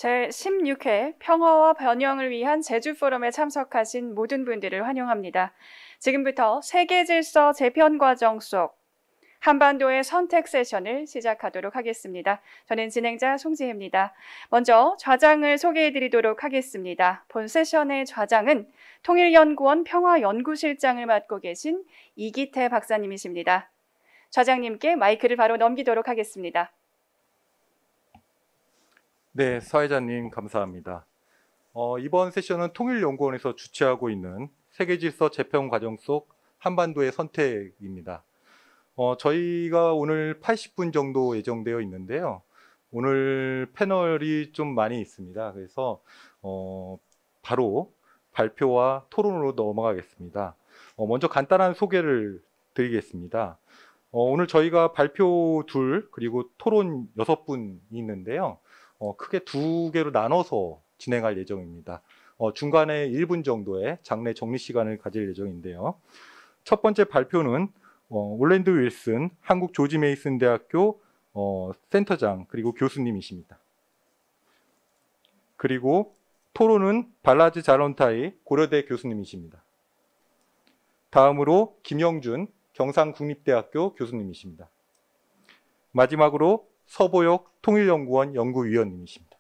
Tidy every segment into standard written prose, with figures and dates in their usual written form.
제16회 평화와 번영을 위한 제주 포럼에 참석하신 모든 분들을 환영합니다. 지금부터 세계 질서 재편 과정 속 한반도의 선택 세션을 시작하도록 하겠습니다. 저는 진행자 송지혜입니다. 먼저 좌장을 소개해드리도록 하겠습니다. 본 세션의 좌장은 통일연구원 평화연구실장을 맡고 계신 이기태 박사님이십니다. 좌장님께 마이크를 바로 넘기도록 하겠습니다. 네, 사회자님 감사합니다. 이번 세션은 통일연구원에서 주최하고 있는 세계질서 재편 과정 속 한반도의 선택입니다. 저희가 오늘 80분 정도 예정되어 있는데요. 오늘 패널이 좀 많이 있습니다. 그래서 바로 발표와 토론으로 넘어가겠습니다. 먼저 간단한 소개를 드리겠습니다. 오늘 저희가 발표 2 그리고 토론 6분이 있는데요. 크게 2개로 나눠서 진행할 예정입니다. 중간에 1분 정도의 장내 정리 시간을 가질 예정인데요. 첫 번째 발표는 올랜드 윌슨 한국 조지 메이슨 대학교 센터장 그리고 교수님이십니다. 그리고 토론은 발라즈 자론타이 고려대 교수님이십니다. 다음으로 김영준 경상국립대학교 교수님이십니다. 마지막으로 서보혁 통일연구원 연구위원님이십니다.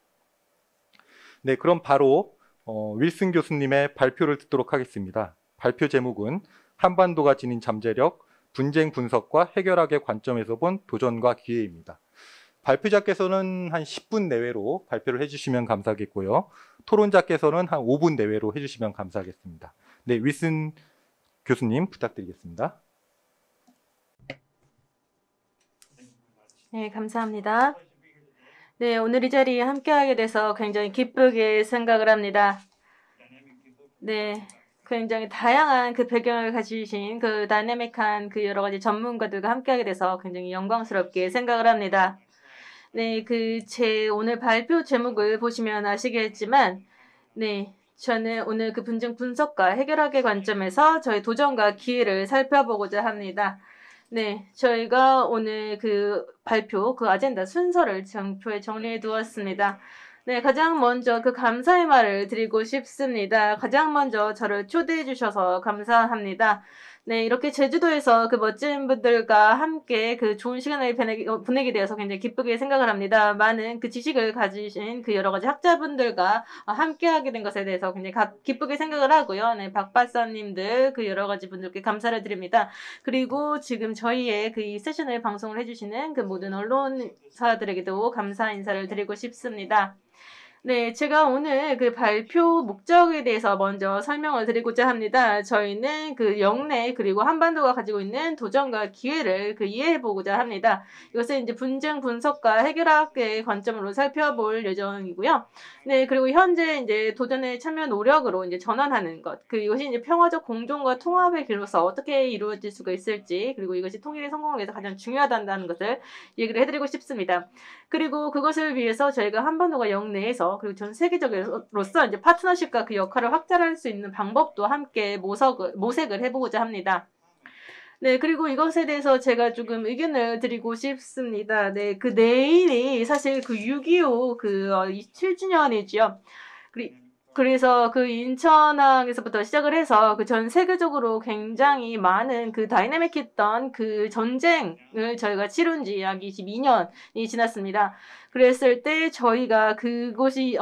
네, 그럼 바로 윌슨 교수님의 발표를 듣도록 하겠습니다. 발표 제목은 한반도가 지닌 잠재력, 분쟁 분석과 해결학의 관점에서 본 도전과 기회입니다. 발표자께서는 한 10분 내외로 발표를 해주시면 감사하겠고요. 토론자께서는 한 5분 내외로 해주시면 감사하겠습니다. 네, 윌슨 교수님 부탁드리겠습니다. 네, 감사합니다. 네, 오늘 이 자리에 함께하게 돼서 굉장히 기쁘게 생각을 합니다. 네, 굉장히 다양한 그 배경을 가지신 그 다이내믹한 그 여러 가지 전문가들과 함께하게 돼서 굉장히 영광스럽게 생각을 합니다. 네, 제 오늘 발표 제목을 보시면 아시겠지만, 네, 저는 오늘 그 분쟁 분석과 해결학의 관점에서 저희 도전과 기회를 살펴보고자 합니다. 네, 저희가 오늘 그 발표, 그 아젠다 순서를 장표에 정리해 두었습니다. 네, 가장 먼저 그 감사의 말을 드리고 싶습니다. 가장 먼저 저를 초대해 주셔서 감사합니다. 네, 이렇게 제주도에서 그 멋진 분들과 함께 그 좋은 시간을 보내게 되어서 굉장히 기쁘게 생각을 합니다. 많은 그 지식을 가지신 그 여러 가지 학자분들과 함께 하게 된 것에 대해서 굉장히 기쁘게 생각을 하고요. 네, 박 박사님들 그 여러 가지 분들께 감사를 드립니다. 그리고 지금 저희의 그 이 세션을 방송을 해주시는 그 모든 언론사들에게도 감사 인사를 드리고 싶습니다. 네, 제가 오늘 그 발표 목적에 대해서 먼저 설명을 드리고자 합니다. 저희는 그 영내 그리고 한반도가 가지고 있는 도전과 기회를 이해해 보고자 합니다. 이것은 이제 분쟁 분석과 해결학의 관점으로 살펴볼 예정이고요. 네, 그리고 현재 이제 도전의 참여 노력으로 이제 전환하는 것, 이것이 이제 평화적 공존과 통합의 길로서 어떻게 이루어질 수가 있을지, 그리고 이것이 통일의 성공을 위해서 가장 중요하다는 것을 얘기를 해드리고 싶습니다. 그리고 그것을 위해서 저희가 한반도가 영내에서 그리고 전 세계적으로서 이제 파트너십과 그 역할을 확장할 수 있는 방법도 함께 모색을 해보고자 합니다. 네, 그리고 이것에 대해서 제가 조금 의견을 드리고 싶습니다. 네, 그 내일이 사실 그 6.25 27주년이지요. 그래서 그 인천항에서부터 시작을 해서 그 전 세계적으로 굉장히 많은 그 다이내믹했던 그 전쟁을 저희가 치룬 지 약 22년이 지났습니다. 그랬을 때 저희가 그곳이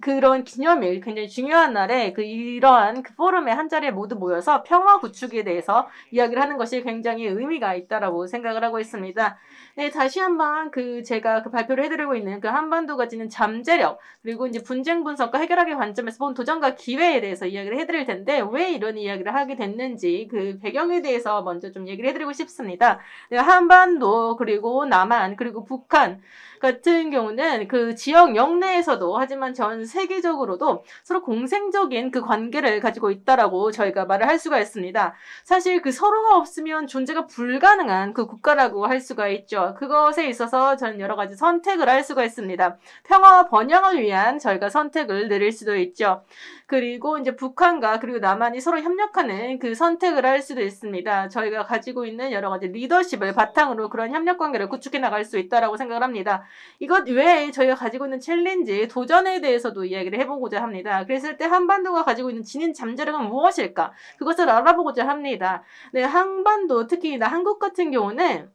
그런 기념일, 굉장히 중요한 날에 이러한 포럼에 한 자리에 모두 모여서 평화 구축에 대해서 이야기를 하는 것이 굉장히 의미가 있다라고 생각을 하고 있습니다. 네, 다시 한번 제가 발표를 해드리고 있는 한반도가 지닌 잠재력, 그리고 이제 분쟁 분석과 해결학의 관점에서 본 도전과 기회에 대해서 이야기를 해드릴 텐데, 왜 이런 이야기를 하게 됐는지 그 배경에 대해서 먼저 좀 얘기를 해드리고 싶습니다. 네, 한반도, 그리고 남한, 그리고 북한 같은 경우는 그 지역 영내에서도 하지만 전 전 세계적으로도 서로 공생적인 그 관계를 가지고 있다라고 저희가 말을 할 수가 있습니다. 사실 그 서로가 없으면 존재가 불가능한 그 국가라고 할 수가 있죠. 그것에 있어서 저는 여러 가지 선택을 할 수가 있습니다. 평화와 번영을 위한 저희가 선택을 내릴 수도 있죠. 그리고 이제 북한과 그리고 남한이 서로 협력하는 그 선택을 할 수도 있습니다. 저희가 가지고 있는 여러 가지 리더십을 바탕으로 그런 협력 관계를 구축해 나갈 수 있다라고 생각을 합니다. 이것 외에 저희가 가지고 있는 챌린지, 도전에 대해서도 이야기를 해보고자 합니다. 그랬을 때 한반도가 가지고 있는 진인 잠재력은 무엇일까? 그것을 알아보고자 합니다. 네, 한반도, 특히 한국 같은 경우는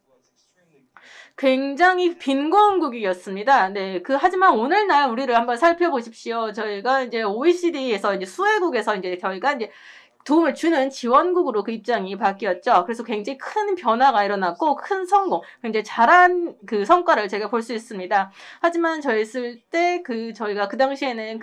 굉장히 빈곤국이었습니다. 네, 하지만 오늘날 우리를 한번 살펴보십시오. 저희가 이제 OECD에서 이제 수혜국에서 이제 저희가 이제 도움을 주는 지원국으로 그 입장이 바뀌었죠. 그래서 굉장히 큰 변화가 일어났고 큰 성공, 굉장히 잘한 그 성과를 제가 볼 수 있습니다. 하지만 저희 있을 때 저희가 그 당시에는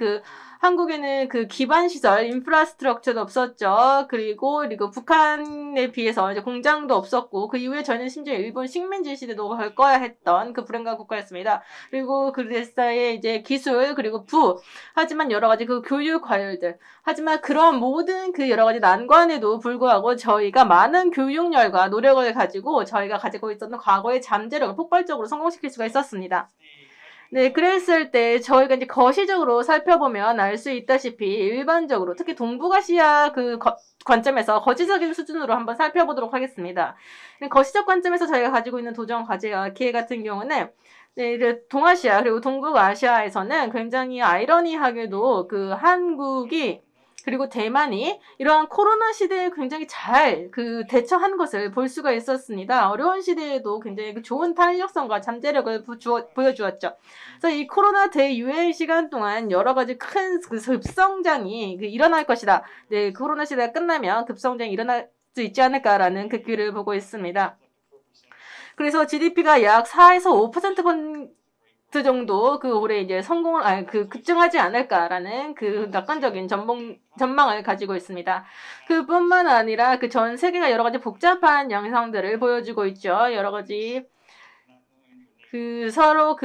한국에는 그 기반 시설, 인프라스트럭처도 없었죠. 그리고 북한에 비해서 이제 공장도 없었고, 그 이후에 저는 심지어 일본 식민지 시대도 걸 거야 했던 그 불행한 국가였습니다. 그리고 그래서의 이제 기술, 그리고 하지만 여러 가지 그 교육 과열들. 하지만 그런 모든 그 여러 가지 난관에도 불구하고 저희가 많은 교육열과 노력을 가지고 저희가 가지고 있었던 과거의 잠재력을 폭발적으로 성공시킬 수가 있었습니다. 네, 그랬을 때 저희가 이제 거시적으로 살펴보면 알 수 있다시피 일반적으로 특히 동북아시아 관점에서 거시적인 수준으로 한번 살펴보도록 하겠습니다. 거시적 관점에서 저희가 가지고 있는 도전 과제와 기회 같은 경우는 네, 동아시아 그리고 동북아시아에서는 굉장히 아이러니하게도 한국이 그리고 대만이 이러한 코로나 시대에 굉장히 잘 대처한 것을 볼 수가 있었습니다. 어려운 시대에도 굉장히 좋은 탄력성과 잠재력을 보여주었죠. 그래서 이 코로나 대유행 시간 동안 여러 가지 큰 급성장이 일어날 것이다. 네, 코로나 시대가 끝나면 급성장이 일어날 수 있지 않을까라는 그 길을 보고 있습니다. 그래서 GDP가 약 4에서 5% 정도 올해 이제 급증하지 않을까라는 낙관적인 전망을 가지고 있습니다. 그뿐만 아니라 전 세계가 여러 가지 복잡한 양상들을 보여주고 있죠. 여러 가지 서로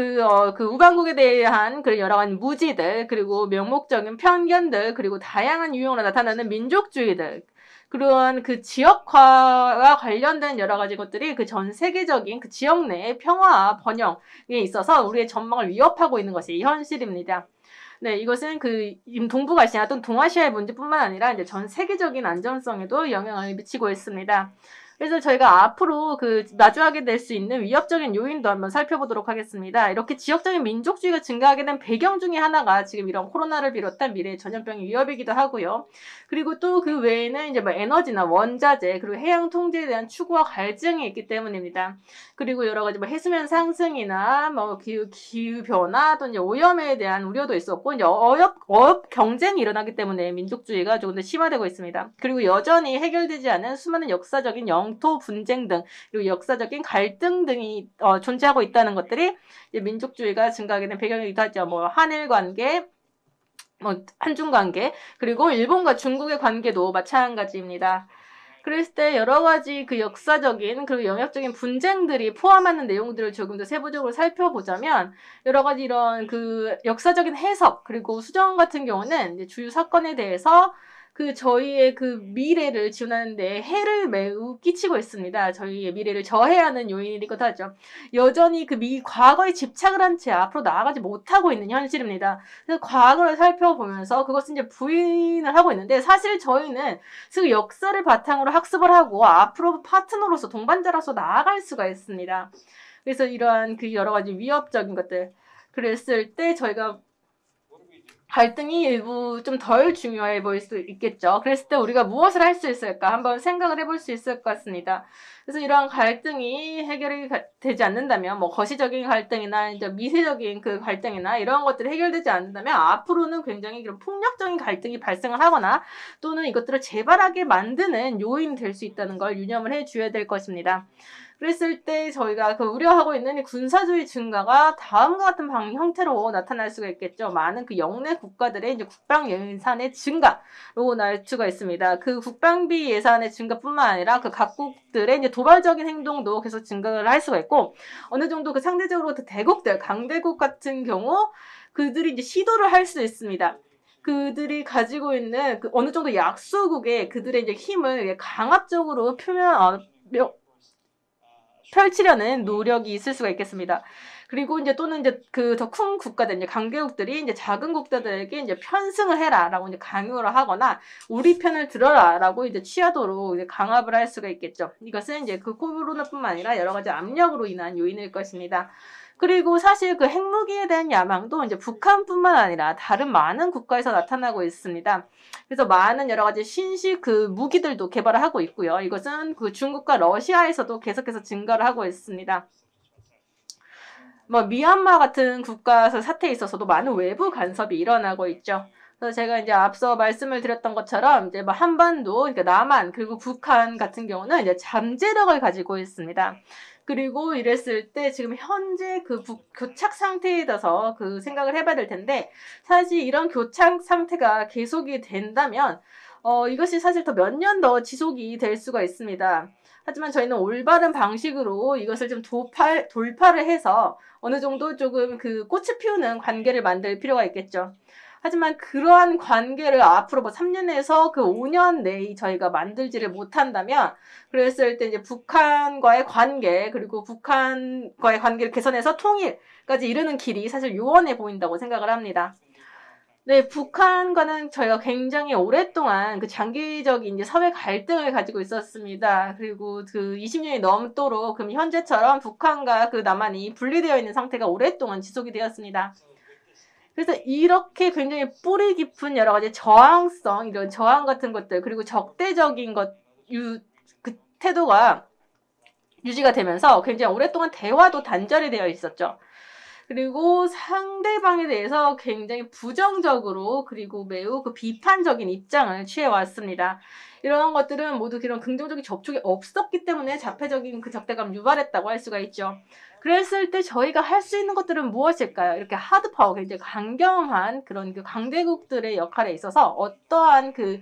우방국에 대한 여러 가지 무지들, 그리고 명목적인 편견들, 그리고 다양한 유형으로 나타나는 민족주의들, 그러한 지역화와 관련된 여러 가지 것들이 전 세계적인 지역 내의 평화와 번영에 있어서 우리의 전망을 위협하고 있는 것이 현실입니다. 네, 이것은 동북아시아 또는 동아시아의 문제뿐만 아니라 이제 전 세계적인 안정성에도 영향을 미치고 있습니다. 그래서 저희가 앞으로 마주하게 될 수 있는 위협적인 요인도 한번 살펴보도록 하겠습니다. 이렇게 지역적인 민족주의가 증가하게 된 배경 중에 하나가 지금 이런 코로나를 비롯한 미래의 전염병의 위협이기도 하고요. 그리고 또 그 외에는 이제 에너지나 원자재, 그리고 해양 통제에 대한 추구와 갈증이 있기 때문입니다. 그리고 여러 가지 해수면 상승이나 기후 변화 또는 오염에 대한 우려도 있었고, 이제 어업 경쟁이 일어나기 때문에 민족주의가 조금 더 심화되고 있습니다. 그리고 여전히 해결되지 않은 수많은 역사적인 영토 분쟁 등, 그리고 역사적인 갈등 등이 존재하고 있다는 것들이 이제 민족주의가 증가하게 된 배경이기도 하죠. 한일 관계, 한중 관계, 그리고 일본과 중국의 관계도 마찬가지입니다. 그랬을 때 여러 가지 역사적인 그리고 영역적인 분쟁들이 포함하는 내용들을 조금 더 세부적으로 살펴보자면, 여러 가지 이런 역사적인 해석 그리고 수정 같은 경우는 이제 주요 사건에 대해서 저희의 미래를 지원하는데 해를 매우 끼치고 있습니다. 저희의 미래를 저해하는 요인이기도 하죠. 여전히 과거에 집착을 한 채 앞으로 나아가지 못하고 있는 현실입니다. 그래서 과거를 살펴보면서 그것은 이제 부인을 하고 있는데, 사실 저희는 역사를 바탕으로 학습을 하고 앞으로 파트너로서 동반자로서 나아갈 수가 있습니다. 그래서 이러한 여러 가지 위협적인 것들, 그랬을 때 저희가 갈등이 일부 좀 덜 중요해 보일 수 있겠죠. 그랬을 때 우리가 무엇을 할 수 있을까 한번 생각을 해볼 수 있을 것 같습니다. 그래서 이러한 갈등이 해결이 되지 않는다면, 거시적인 갈등이나 이제 미세적인 갈등이나 이런 것들이 해결되지 않는다면 앞으로는 굉장히 그런 폭력적인 갈등이 발생을 하거나 또는 이것들을 재발하게 만드는 요인이 될 수 있다는 걸 유념을 해줘야 될 것입니다. 그랬을 때 저희가 우려하고 있는 이 군사주의 증가가 다음과 같은 형태로 나타날 수가 있겠죠. 많은 영내 국가들의 이제 국방 예산의 증가로 날 수가 있습니다. 국방비 예산의 증가뿐만 아니라 각국들의 이제 도발적인 행동도 계속 증가를 할 수가 있고, 어느 정도 상대적으로 대국들, 강대국 같은 경우 그들이 이제 시도를 할 수 있습니다. 그들이 가지고 있는 그 어느 정도 약소국의 그들의 이제 힘을 강압적으로 펼치려는 노력이 있을 수가 있겠습니다. 그리고 이제 또는 이제 그 더 큰 국가들, 이제 강대국들이 이제 작은 국가들에게 이제 편승을 해라라고 이제 강요를 하거나 우리 편을 들어라라고 이제 취하도록 이제 강압을 할 수가 있겠죠. 이것은 이제 그 코로나뿐만 아니라 여러 가지 압력으로 인한 요인일 것입니다. 그리고 사실 그 핵무기에 대한 야망도 이제 북한뿐만 아니라 다른 많은 국가에서 나타나고 있습니다. 그래서 많은 여러 가지 신식 그 무기들도 개발을 하고 있고요. 이것은 그 중국과 러시아에서도 계속해서 증가를 하고 있습니다. 뭐 미얀마 같은 국가에서 사태에 있어서도 많은 외부 간섭이 일어나고 있죠. 그래서 제가 이제 앞서 말씀을 드렸던 것처럼 이제 뭐 한반도, 그러니까 남한 그리고 북한 같은 경우는 이제 잠재력을 가지고 있습니다. 그리고 이랬을 때 지금 현재 그 교착 상태에 대해서 그 생각을 해봐야 될 텐데 사실 이런 교착 상태가 계속이 된다면 이것이 사실 더 몇 년 더 지속이 될 수가 있습니다. 하지만 저희는 올바른 방식으로 이것을 좀 돌파를 해서 어느 정도 조금 그 꽃을 피우는 관계를 만들 필요가 있겠죠. 하지만 그러한 관계를 앞으로 뭐 3년에서 그 5년 내에 저희가 만들지를 못한다면 그랬을 때 이제 북한과의 관계 그리고 북한과의 관계를 개선해서 통일까지 이르는 길이 사실 요원해 보인다고 생각을 합니다. 네, 북한과는 저희가 굉장히 오랫동안 그 장기적인 이제 사회 갈등을 가지고 있었습니다. 그리고 그 20년이 넘도록 그럼 현재처럼 북한과 그 남한이 분리되어 있는 상태가 오랫동안 지속이 되었습니다. 그래서 이렇게 굉장히 뿌리 깊은 여러 가지 저항성, 이런 저항 같은 것들, 그리고 적대적인 그 태도가 유지가 되면서 굉장히 오랫동안 대화도 단절이 되어 있었죠. 그리고 상대방에 대해서 굉장히 부정적으로 그리고 매우 그 비판적인 입장을 취해왔습니다. 이런 것들은 모두 그런 긍정적인 접촉이 없었기 때문에 자폐적인 그 적대감을 유발했다고 할 수가 있죠. 그랬을 때 저희가 할 수 있는 것들은 무엇일까요? 이렇게 하드파워, 굉장히 강경한 그런 그 강대국들의 역할에 있어서 어떠한 그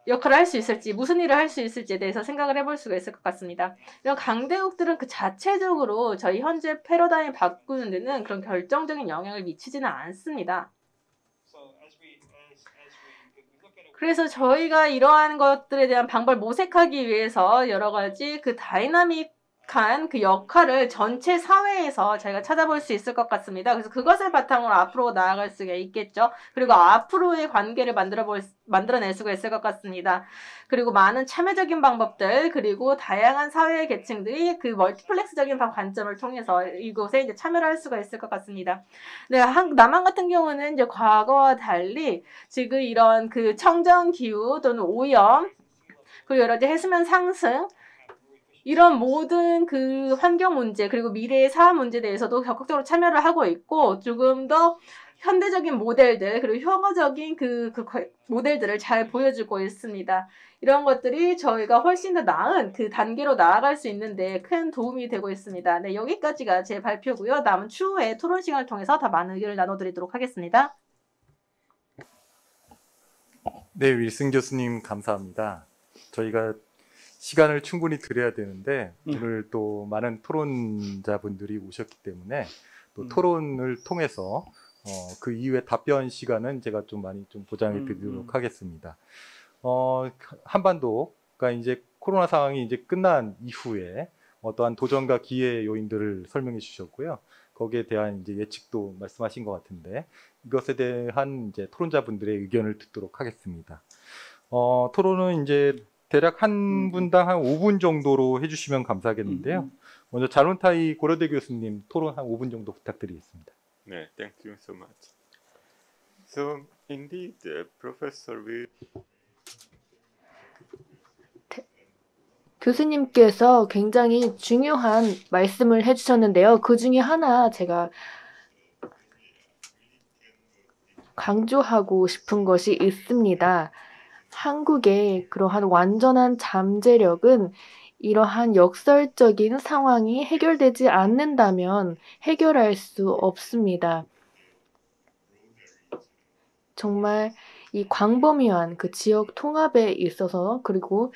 역할을 할 수 있을지, 무슨 일을 할 수 있을지에 대해서 생각을 해볼 수가 있을 것 같습니다. 이런 강대국들은 그 자체적으로 저희 현재 패러다임 바꾸는 데는 그런 결정적인 영향을 미치지는 않습니다. 그래서 저희가 이러한 것들에 대한 방법을 모색하기 위해서 여러 가지 그 다이나믹한 그 역할을 전체 사회에서 저희가 찾아볼 수 있을 것 같습니다. 그래서 그것을 바탕으로 앞으로 나아갈 수가 있겠죠. 그리고 앞으로의 관계를 만들어낼 수가 있을 것 같습니다. 그리고 많은 참여적인 방법들, 그리고 다양한 사회 계층들이 그 멀티플렉스적인 관점을 통해서 이곳에 이제 참여를 할 수가 있을 것 같습니다. 네, 남한 같은 경우는 이제 과거와 달리 지금 이런 그 청정 기후 또는 오염, 그리고 여러 가지 해수면 상승, 이런 모든 그 환경 문제 그리고 미래의 사회 문제에 대해서도 적극적으로 참여를 하고 있고 조금 더 현대적인 모델들 그리고 혁어적인 그 모델들을 잘 보여주고 있습니다. 이런 것들이 저희가 훨씬 더 나은 그 단계로 나아갈 수 있는데 큰 도움이 되고 있습니다. 네, 여기까지가 제 발표고요. 남은 추후에 토론 시간을 통해서 더 많은 의견을 나눠드리도록 하겠습니다. 네, 윌슨 교수님 감사합니다. 저희가 시간을 충분히 드려야 되는데 오늘 또 많은 토론자분들이 오셨기 때문에 또 토론을 통해서 그 이후에 답변 시간은 제가 좀 많이 좀 보장해 드리도록 하겠습니다. 한반도가 이제 코로나 상황이 이제 끝난 이후에 어떠한 도전과 기회 요인들을 설명해 주셨고요. 거기에 대한 이제 예측도 말씀하신 것 같은데 이것에 대한 이제 토론자분들의 의견을 듣도록 하겠습니다. 토론은 이제 대략 한 분당 한 5분 정도로 해주시면 감사하겠는데요. 먼저 자룬타이 고려대 교수님 토론 한 5분 정도 부탁드리겠습니다. 네, thank you so much. So indeed, Professor will. 교수님께서 굉장히 중요한 말씀을 해주셨는데요. 그 중에 하나 제가 강조하고 싶은 것이 있습니다. 한국의 그러한 완전한 잠재력은 이러한 역설적인 상황이 해결되지 않는다면 해결할 수 없습니다. 정말 이 광범위한 그 지역 통합에 있어서 그리고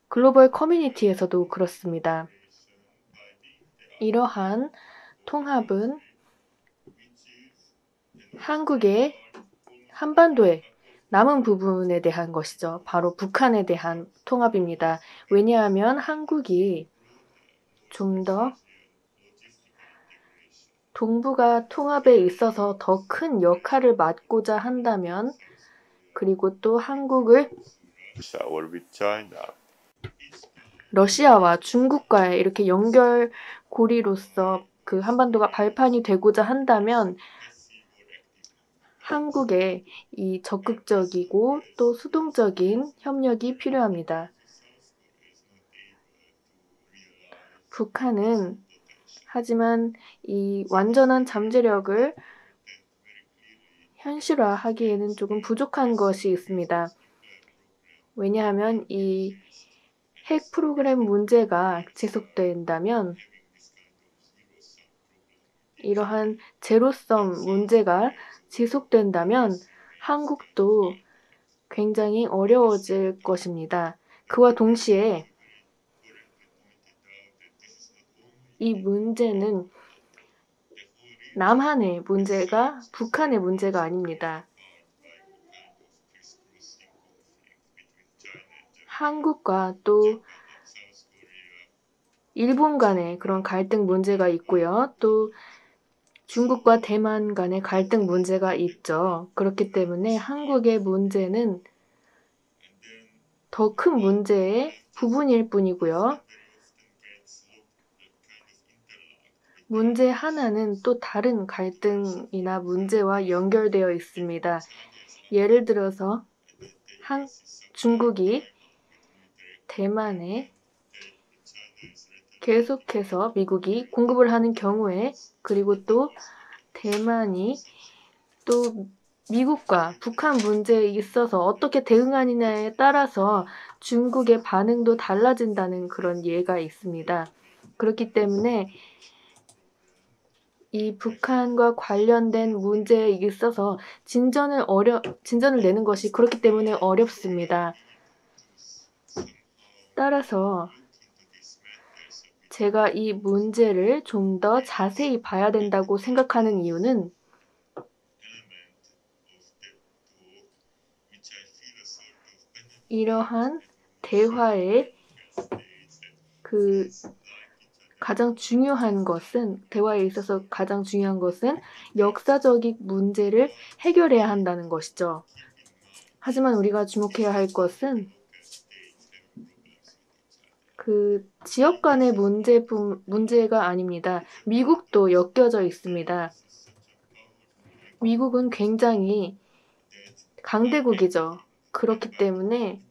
글로벌 커뮤니티에서도 그렇습니다. 이러한 통합은 한국의 한반도의 남은 부분에 대한 것이죠. 바로 북한에 대한 통합입니다. 왜냐하면 한국이 좀 더 동북아 통합에 있어서 더 큰 역할을 맡고자 한다면, 그리고 또 한국을 or with China. 러시아와 중국과의 이렇게 연결고리로서 그 한반도가 발판이 되고자 한다면 한국의 이 적극적이고 또 수동적인 협력이 필요합니다. 북한은 하지만 이 완전한 잠재력을 현실화하기에는 조금 부족한 것이 있습니다. 왜냐하면 이 핵 프로그램 문제가 지속된다면, 이러한 제로섬 문제가 지속된다면 한국도 굉장히 어려워질 것입니다. 그와 동시에 이 문제는 남한의 문제가 북한의 문제가 아닙니다. 한국과 또 일본 간의 그런 갈등 문제가 있고요. 또 중국과 대만 간의 갈등 문제가 있죠. 그렇기 때문에 한국의 문제는 더 큰 문제의 부분일 뿐이고요. 문제 하나는 또 다른 갈등이나 문제와 연결되어 있습니다. 예를 들어서 중국이 대만에 계속해서 미국이 공급을 하는 경우에, 그리고 또 대만이 또 미국과 북한 문제에 있어서 어떻게 대응하느냐에 따라서 중국의 반응도 달라진다는 그런 예가 있습니다. 그렇기 때문에 이 북한과 관련된 문제에 있어서 진전을 내는 것이 그렇기 때문에 어렵습니다. 따라서 제가 이 문제를 좀 더 자세히 봐야 된다고 생각하는 이유는 이러한 대화의 대화에 있어서 가장 중요한 것은 역사적인 문제를 해결해야 한다는 것이죠. 하지만 우리가 주목해야 할 것은 그 지역 간의 문제가 아닙니다. 미국도 엮여져 있습니다. 미국은 굉장히 강대국이죠. 그렇기 때문에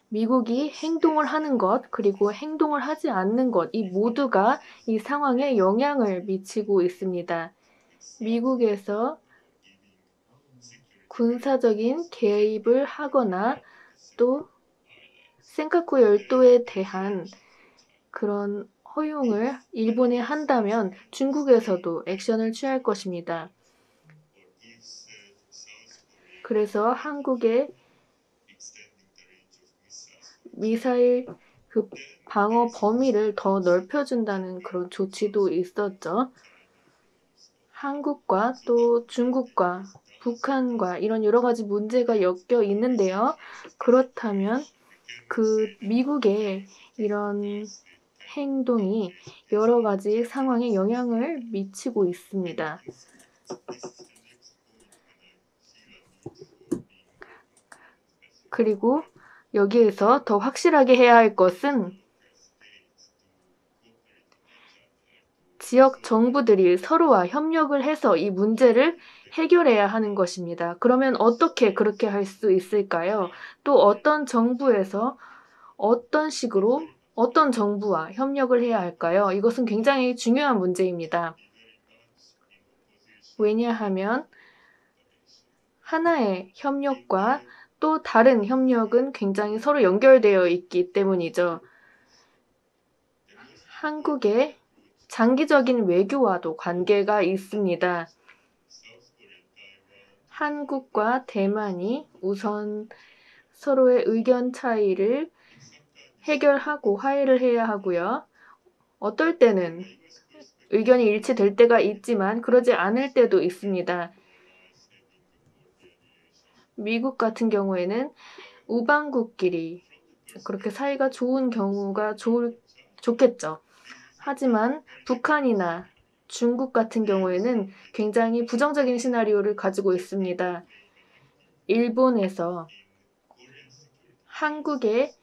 미국이 행동을 하는 것, 그리고 행동을 하지 않는 것, 이 모두가 이 상황에 영향을 미치고 있습니다. 미국에서 군사적인 개입을 하거나 또 센카쿠 열도에 대한 그런 허용을 일본에 한다면 중국에서도 액션을 취할 것입니다. 그래서 한국의 미사일 방어 범위를 더 넓혀준다는 그런 조치도 있었죠. 한국과 또 중국과 북한과 이런 여러 가지 문제가 엮여 있는데요. 그렇다면 그 미국의 이런 행동이 여러 가지 상황에 영향을 미치고 있습니다. 그리고 여기에서 더 확실하게 해야 할 것은 지역 정부들이 서로와 협력을 해서 이 문제를 해결해야 하는 것입니다. 그러면 어떻게 그렇게 할 수 있을까요? 또 어떤 정부에서 어떤 식으로 어떤 정부와 협력을 해야 할까요? 이것은 굉장히 중요한 문제입니다. 왜냐하면 하나의 협력과 또 다른 협력은 굉장히 서로 연결되어 있기 때문이죠. 한국의 장기적인 외교와도 관계가 있습니다. 한국과 대만이 우선 서로의 의견 차이를 해결하고 화해를 해야 하고요. 어떨 때는 의견이 일치될 때가 있지만 그러지 않을 때도 있습니다. 미국 같은 경우에는 우방국끼리 그렇게 사이가 좋은 경우가 좋겠죠. 하지만 북한이나 중국 같은 경우에는 굉장히 부정적인 시나리오를 가지고 있습니다. 일본에서 한국의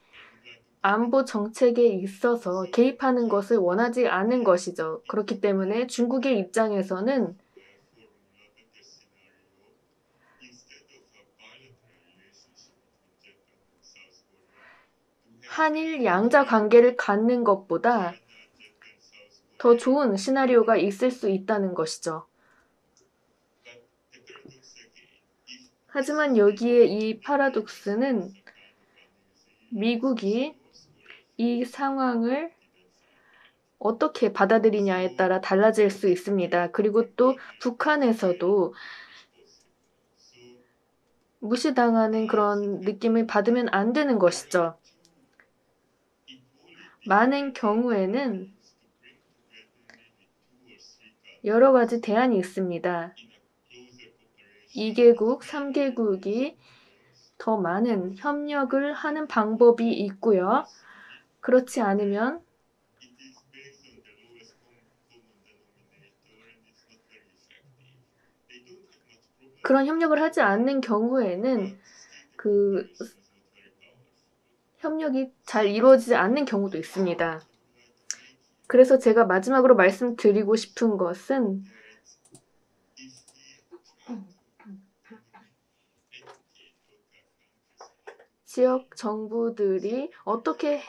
안보 정책에 있어서 개입하는 것을 원하지 않은 것이죠. 그렇기 때문에 중국의 입장에서는 한일 양자 관계를 갖는 것보다 더 좋은 시나리오가 있을 수 있다는 것이죠. 하지만 여기에 이 파라독스는 미국이 이 상황을 어떻게 받아들이냐에 따라 달라질 수 있습니다. 그리고 또 북한에서도 무시당하는 그런 느낌을 받으면 안 되는 것이죠. 많은 경우에는 여러 가지 대안이 있습니다. 2개국, 3개국이 더 많은 협력을 하는 방법이 있고요. 그렇지 않으면 그런 협력을 하지 않는 경우에는 그 협력이 잘 이루어지지 않는 경우도 있습니다. 그래서 제가 마지막으로 말씀드리고 싶은 것은 지역 정부들이 어떻게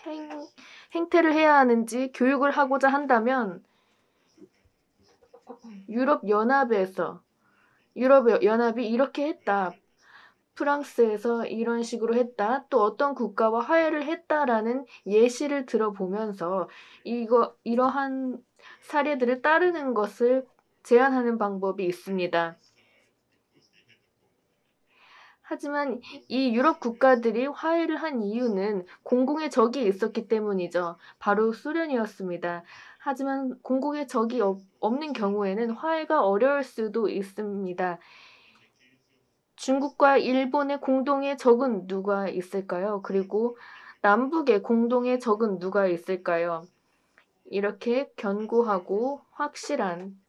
행태를 해야 하는지 교육을 하고자 한다면 유럽연합이 이렇게 했다. 프랑스에서 이런 식으로 했다. 또 어떤 국가와 화해를 했다라는 예시를 들어보면서 이러한 사례들을 따르는 것을 제안하는 방법이 있습니다. 하지만 이 유럽 국가들이 화해를 한 이유는 공공의 적이 있었기 때문이죠. 바로 소련이었습니다. 하지만 공공의 적이 없는 경우에는 화해가 어려울 수도 있습니다. 중국과 일본의 공동의 적은 누가 있을까요? 그리고 남북의 공동의 적은 누가 있을까요? 이렇게 견고하고 확실한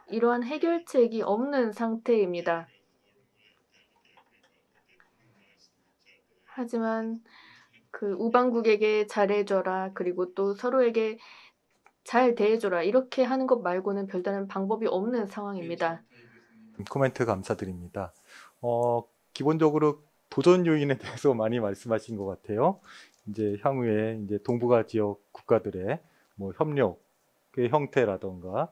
이러한 해결책이 없는 상태입니다. 하지만 그 우방국에게 잘해줘라, 그리고 또 서로에게 잘 대해줘라, 이렇게 하는 것 말고는 별다른 방법이 없는 상황입니다. 코멘트 감사드립니다. 기본적으로 도전 요인에 대해서 많이 말씀하신 것 같아요. 이제 향후에 이제 동북아 지역 국가들의 뭐 협력의 형태라던가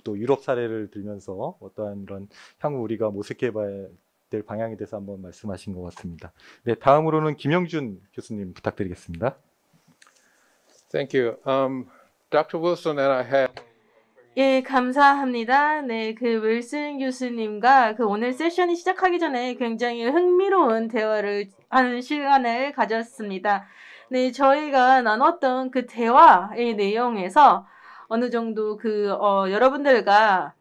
또 유럽 사례를 들면서 어떠한 이런 향후 우리가 모색해봐야 될 방향에 대해서 한번 말씀하신 것 같습니다. 네, 다음으로는 김영준 교수님 부탁드리겠습니다. Thank you. Dr. Wilson and I had 예, 감사합니다. 네, 그 윌슨 교수님과 그 오늘 세션이 시작하기 전에 굉장히 흥미로운 대화를 하는 시간을 가졌습니다. 네, 저희가 나눴던 그 대화의 내용에서 어느 정도 여러분들과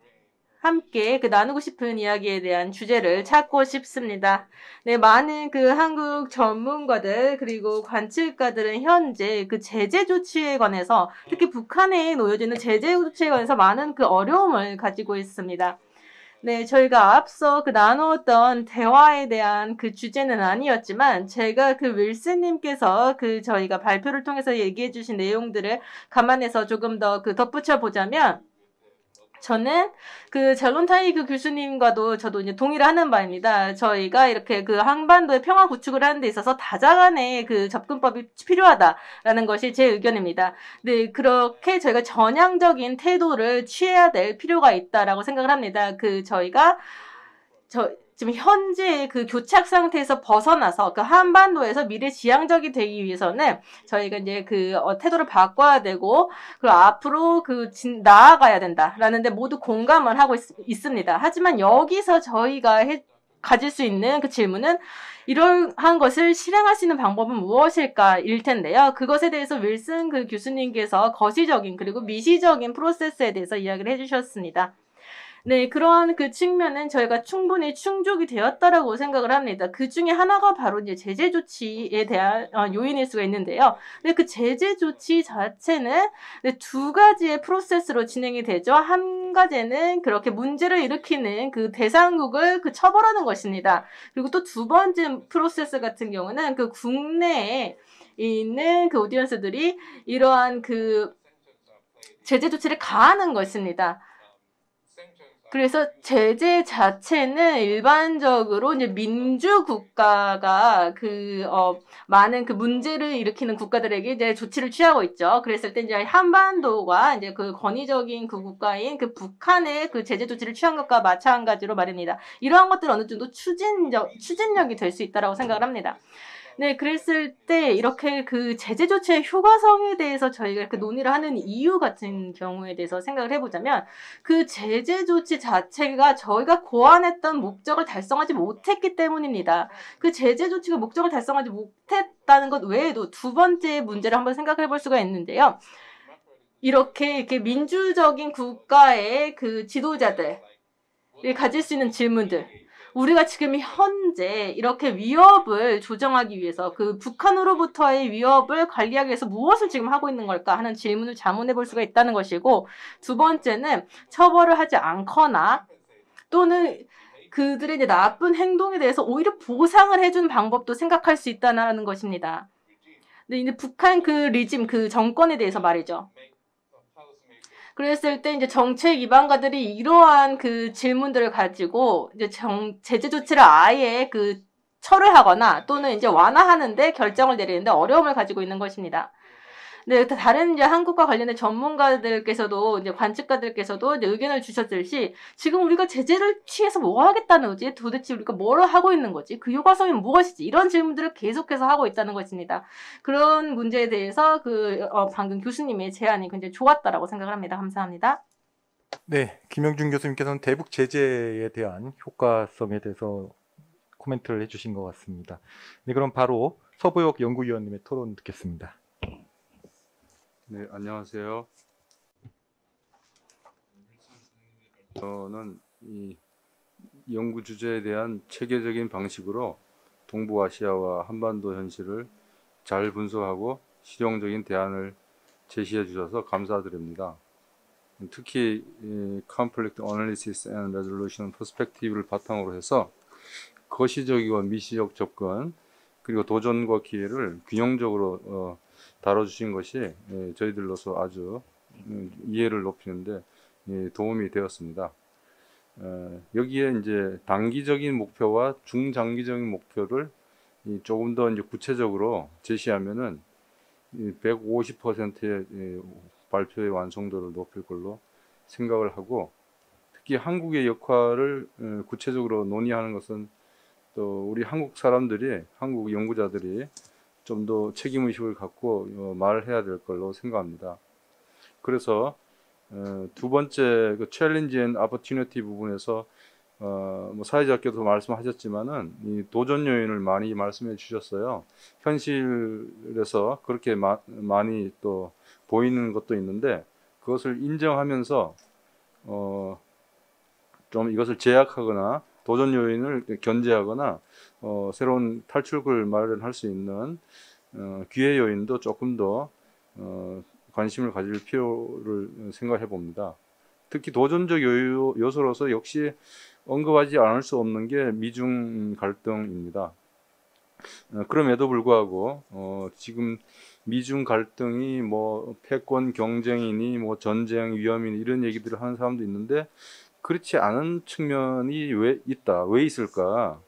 함께 나누고 싶은 이야기에 대한 주제를 찾고 싶습니다. 네, 많은 한국 전문가들 그리고 관측가들은 현재 제재 조치에 관해서 특히 북한에 놓여지는 제재 조치에 관해서 많은 어려움을 가지고 있습니다. 네, 저희가 앞서 나누었던 대화에 대한 주제는 아니었지만 제가 윌슨님께서 저희가 발표를 통해서 얘기해 주신 내용들을 감안해서 조금 더 덧붙여 보자면 저는 젤론타이 교수님과도 저도 이제 동의를 하는 바입니다. 저희가 이렇게 한반도의 평화 구축을 하는 데 있어서 다자간의 접근법이 필요하다라는 것이 제 의견입니다. 네, 그렇게 저희가 전향적인 태도를 취해야 될 필요가 있다라고 생각을 합니다. 저희가 지금 현재 교착 상태에서 벗어나서 한반도에서 미래지향적이 되기 위해서는 저희가 이제 태도를 바꿔야 되고 그리고 앞으로 나아가야 된다라는 데 모두 공감을 하고 있습니다. 하지만 여기서 저희가 가질 수 있는 질문은 이러한 것을 실행할 수 있는 방법은 무엇일까일 텐데요. 그것에 대해서 윌슨 교수님께서 거시적인 그리고 미시적인 프로세스에 대해서 이야기를 해주셨습니다. 네, 그런 그 측면은 저희가 충분히 충족이 되었다라고 생각을 합니다. 그 중에 하나가 바로 이제 제재 조치에 대한 요인일 수가 있는데요. 근데 그 제재 조치 자체는 두 가지의 프로세스로 진행이 되죠. 한 가지는 그렇게 문제를 일으키는 그 대상국을 그 처벌하는 것입니다. 그리고 또 두 번째 프로세스 같은 경우는 그 국내에 있는 그 오디언스들이 이러한 그 제재 조치를 가하는 것입니다. 그래서 제재 자체는 일반적으로 이제 민주 국가가 많은 그 문제를 일으키는 국가들에게 이제 조치를 취하고 있죠. 그랬을 때 이제 한반도가 이제 그 권위적인 그 국가인 그 북한의 그 제재 조치를 취한 것과 마찬가지로 말입니다. 이러한 것들 어느 정도 추진력이 될 수 있다라고 생각을 합니다. 네, 그랬을 때 이렇게 그 제재 조치의 효과성에 대해서 저희가 이렇게 논의를 하는 이유 같은 경우에 대해서 생각을 해보자면 그 제재 조치 자체가 저희가 고안했던 목적을 달성하지 못했기 때문입니다. 그 제재 조치가 목적을 달성하지 못했다는 것 외에도 두 번째 문제를 한번 생각해 볼 수가 있는데요. 이렇게 민주적인 국가의 그 지도자들이 가질 수 있는 질문들. 우리가 지금 현재 이렇게 위협을 조정하기 위해서 그 북한으로부터의 위협을 관리하기 위해서 무엇을 지금 하고 있는 걸까 하는 질문을 자문해 볼 수가 있다는 것이고, 두 번째는 처벌을 하지 않거나 또는 그들의 이제 나쁜 행동에 대해서 오히려 보상을 해주는 방법도 생각할 수 있다는 것입니다. 근데 이제 북한 그 리짐, 그 정권에 대해서 말이죠. 그랬을 때 이제 정책 기반가들이 이러한 그 질문들을 가지고 이제 제재 조치를 아예 그 철회하거나 또는 이제 완화하는데 결정을 내리는데 어려움을 가지고 있는 것입니다. 네, 다른 이제 한국과 관련된 전문가들께서도 이제 관측가들께서도 이제 의견을 주셨듯이 지금 우리가 제재를 취해서 뭐 하겠다는 거지? 도대체 우리가 뭘 하고 있는 거지? 그 효과성이 무엇이지? 이런 질문들을 계속해서 하고 있다는 것입니다. 그런 문제에 대해서 방금 교수님의 제안이 굉장히 좋았다라고 생각을 합니다. 감사합니다. 네, 김영준 교수님께서는 대북 제재에 대한 효과성에 대해서 코멘트를 해주신 것 같습니다. 네, 그럼 바로 서보혁 연구위원님의 토론 듣겠습니다. 네, 안녕하세요. 저는 이 연구 주제에 대한 체계적인 방식으로 동부아시아와 한반도 현실을 잘 분석하고 실용적인 대안을 제시해 주셔서 감사드립니다. 특히 Conflict Analysis and Resolution Perspective를 바탕으로 해서 거시적이고 미시적 접근 그리고 도전과 기회를 균형적으로 다뤄주신 것이 저희들로서 아주 이해를 높이는데 도움이 되었습니다. 여기에 이제 단기적인 목표와 중장기적인 목표를 조금 더 이제 구체적으로 제시하면은 150%의 발표의 완성도를 높일 걸로 생각을 하고, 특히 한국의 역할을 구체적으로 논의하는 것은 또 우리 한국 사람들이, 한국 연구자들이 좀 더 책임의식을 갖고 말을 해야 될 걸로 생각합니다. 그래서 두 번째 그 챌린지 앤 오퍼튜니티 부분에서 뭐 사회자께도 말씀하셨지만은 이 도전 요인을 많이 말씀해 주셨어요. 현실에서 그렇게 많이 또 보이는 것도 있는데 그것을 인정하면서 좀 이것을 제약하거나 도전 요인을 견제하거나 새로운 탈출구를 마련할 수 있는 기회 요인도 조금 더 관심을 가질 필요를 생각해 봅니다. 특히 도전적 요소로서 역시 언급하지 않을 수 없는 게 미중 갈등입니다. 그럼에도 불구하고 지금 미중 갈등이 뭐 패권 경쟁이니 뭐 전쟁 위험이니 이런 얘기들을 하는 사람도 있는데 그렇지 않은 측면이 왜 있을까?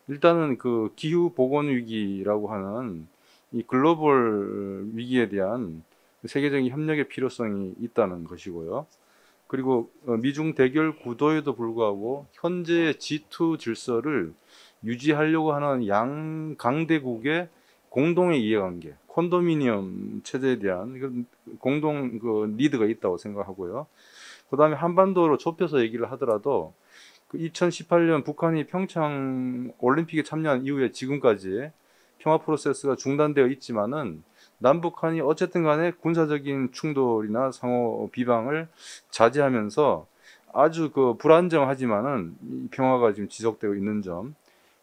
일단은 그 기후 보건 위기라고 하는 이 글로벌 위기에 대한 세계적인 협력의 필요성이 있다는 것이고요. 그리고 미중 대결 구도에도 불구하고 현재의 G2 질서를 유지하려고 하는 양 강대국의 공동의 이해관계, 콘도미니엄 체제에 대한 공동 니드가 있다고 생각하고요. 그 다음에 한반도로 좁혀서 얘기를 하더라도 그 2018년 북한이 평창 올림픽에 참여한 이후에 지금까지 평화 프로세스가 중단되어 있지만은 남북한이 어쨌든 간에 군사적인 충돌이나 상호 비방을 자제하면서 아주 그 불안정하지만은 이 평화가 지금 지속되고 있는 점,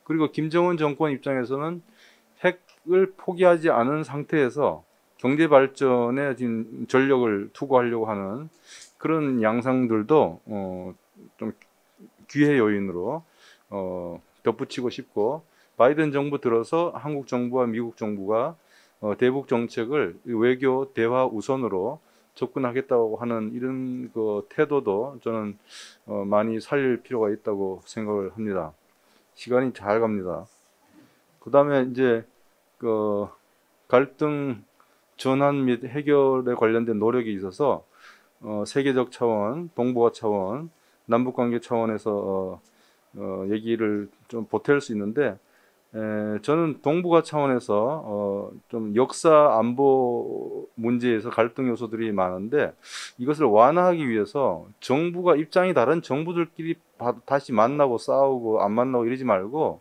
그리고 김정은 정권 입장에서는 핵을 포기하지 않은 상태에서 경제 발전에 지금 전력을 투구하려고 하는 그런 양상들도 좀 기회 요인으로 덧붙이고 싶고, 바이든 정부 들어서 한국 정부와 미국 정부가 대북 정책을 외교 대화 우선으로 접근하겠다고 하는 이런 그 태도도 저는 많이 살릴 필요가 있다고 생각을 합니다. 시간이 잘 갑니다. 그 다음에 이제 그 갈등 전환 및 해결에 관련된 노력이 있어서 세계적 차원, 동북아 차원, 남북 관계 차원에서 얘기를 좀 보탤 수 있는데, 저는 동북아 차원에서 좀 역사 안보 문제에서 갈등 요소들이 많은데, 이것을 완화하기 위해서 정부가 입장이 다른 정부들끼리 다시 만나고 싸우고 안 만나고 이러지 말고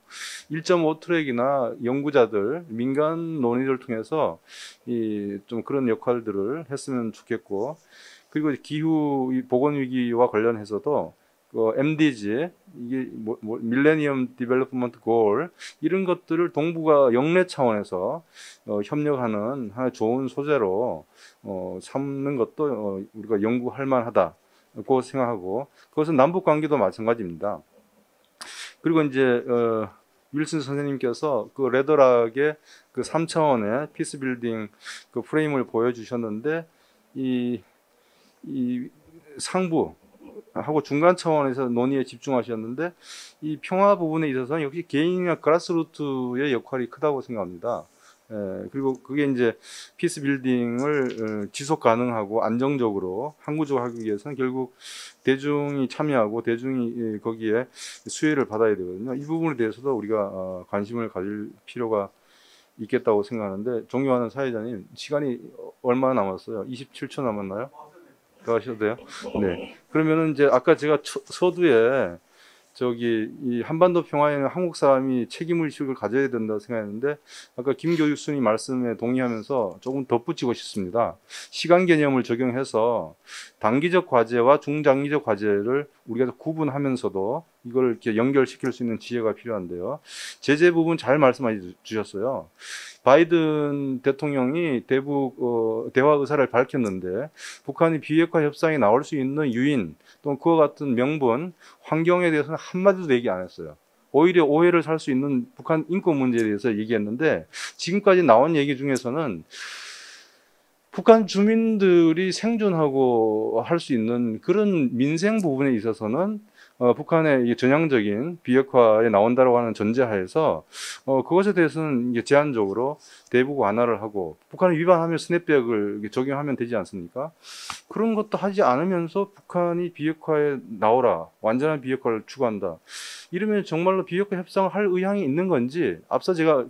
1.5 트랙이나 연구자들, 민간 논의를 통해서 좀 그런 역할들을 했으면 좋겠고, 그리고 기후 보건 위기와 관련해서도 MDG, 이게 밀레니엄 디벨롭먼트 골, 이런 것들을 동북아 영내 차원에서 협력하는 하나의 좋은 소재로 삼는 것도 우리가 연구할 만하다고 생각하고, 그것은 남북 관계도 마찬가지입니다. 그리고 이제 윌슨 선생님께서 그 레더락의 그 3차원의 피스 빌딩 그 프레임을 보여주셨는데, 이 상부 하고 중간 차원에서 논의에 집중하셨는데, 이 평화 부분에 있어서는 역시 개인이나 그라스루트의 역할이 크다고 생각합니다. 그리고 그게 이제 피스 빌딩을 지속 가능하고 안정적으로 항구적으로 하기 위해서는 결국 대중이 참여하고 대중이 거기에 수혜를 받아야 되거든요. 이 부분에 대해서도 우리가 관심을 가질 필요가 있겠다고 생각하는데, 존경하는 사회자님, 시간이 얼마 남았어요? 27초 남았나요? 더 하셔도 돼요? 네. 그러면은 이제 아까 제가 서두에 이 한반도 평화에는 한국 사람이 책임의식을 가져야 된다고 생각했는데, 아까 김 교수님 말씀에 동의하면서 조금 덧붙이고 싶습니다. 시간 개념을 적용해서 단기적 과제와 중장기적 과제를 우리가 구분하면서도 이걸 이렇게 연결시킬 수 있는 지혜가 필요한데요. 제재 부분 잘 말씀해 주셨어요. 바이든 대통령이 대북 대화 의사를 밝혔는데, 북한이 비핵화 협상에 나올 수 있는 유인 또는 그와 같은 명분, 환경에 대해서는 한마디도 얘기 안 했어요. 오히려 오해를 살 수 있는 북한 인권 문제에 대해서 얘기했는데, 지금까지 나온 얘기 중에서는 북한 주민들이 생존하고 할 수 있는 그런 민생 부분에 있어서는 북한의 전향적인 비핵화에 나온다고 하는 전제하에서 그것에 대해서는 이게 제한적으로 대북 완화를 하고, 북한이 위반하면 스냅백을 적용하면 되지 않습니까? 그런 것도 하지 않으면서 북한이 비핵화에 나오라, 완전한 비핵화를 추구한다, 이러면 정말로 비핵화 협상을 할 의향이 있는 건지, 앞서 제가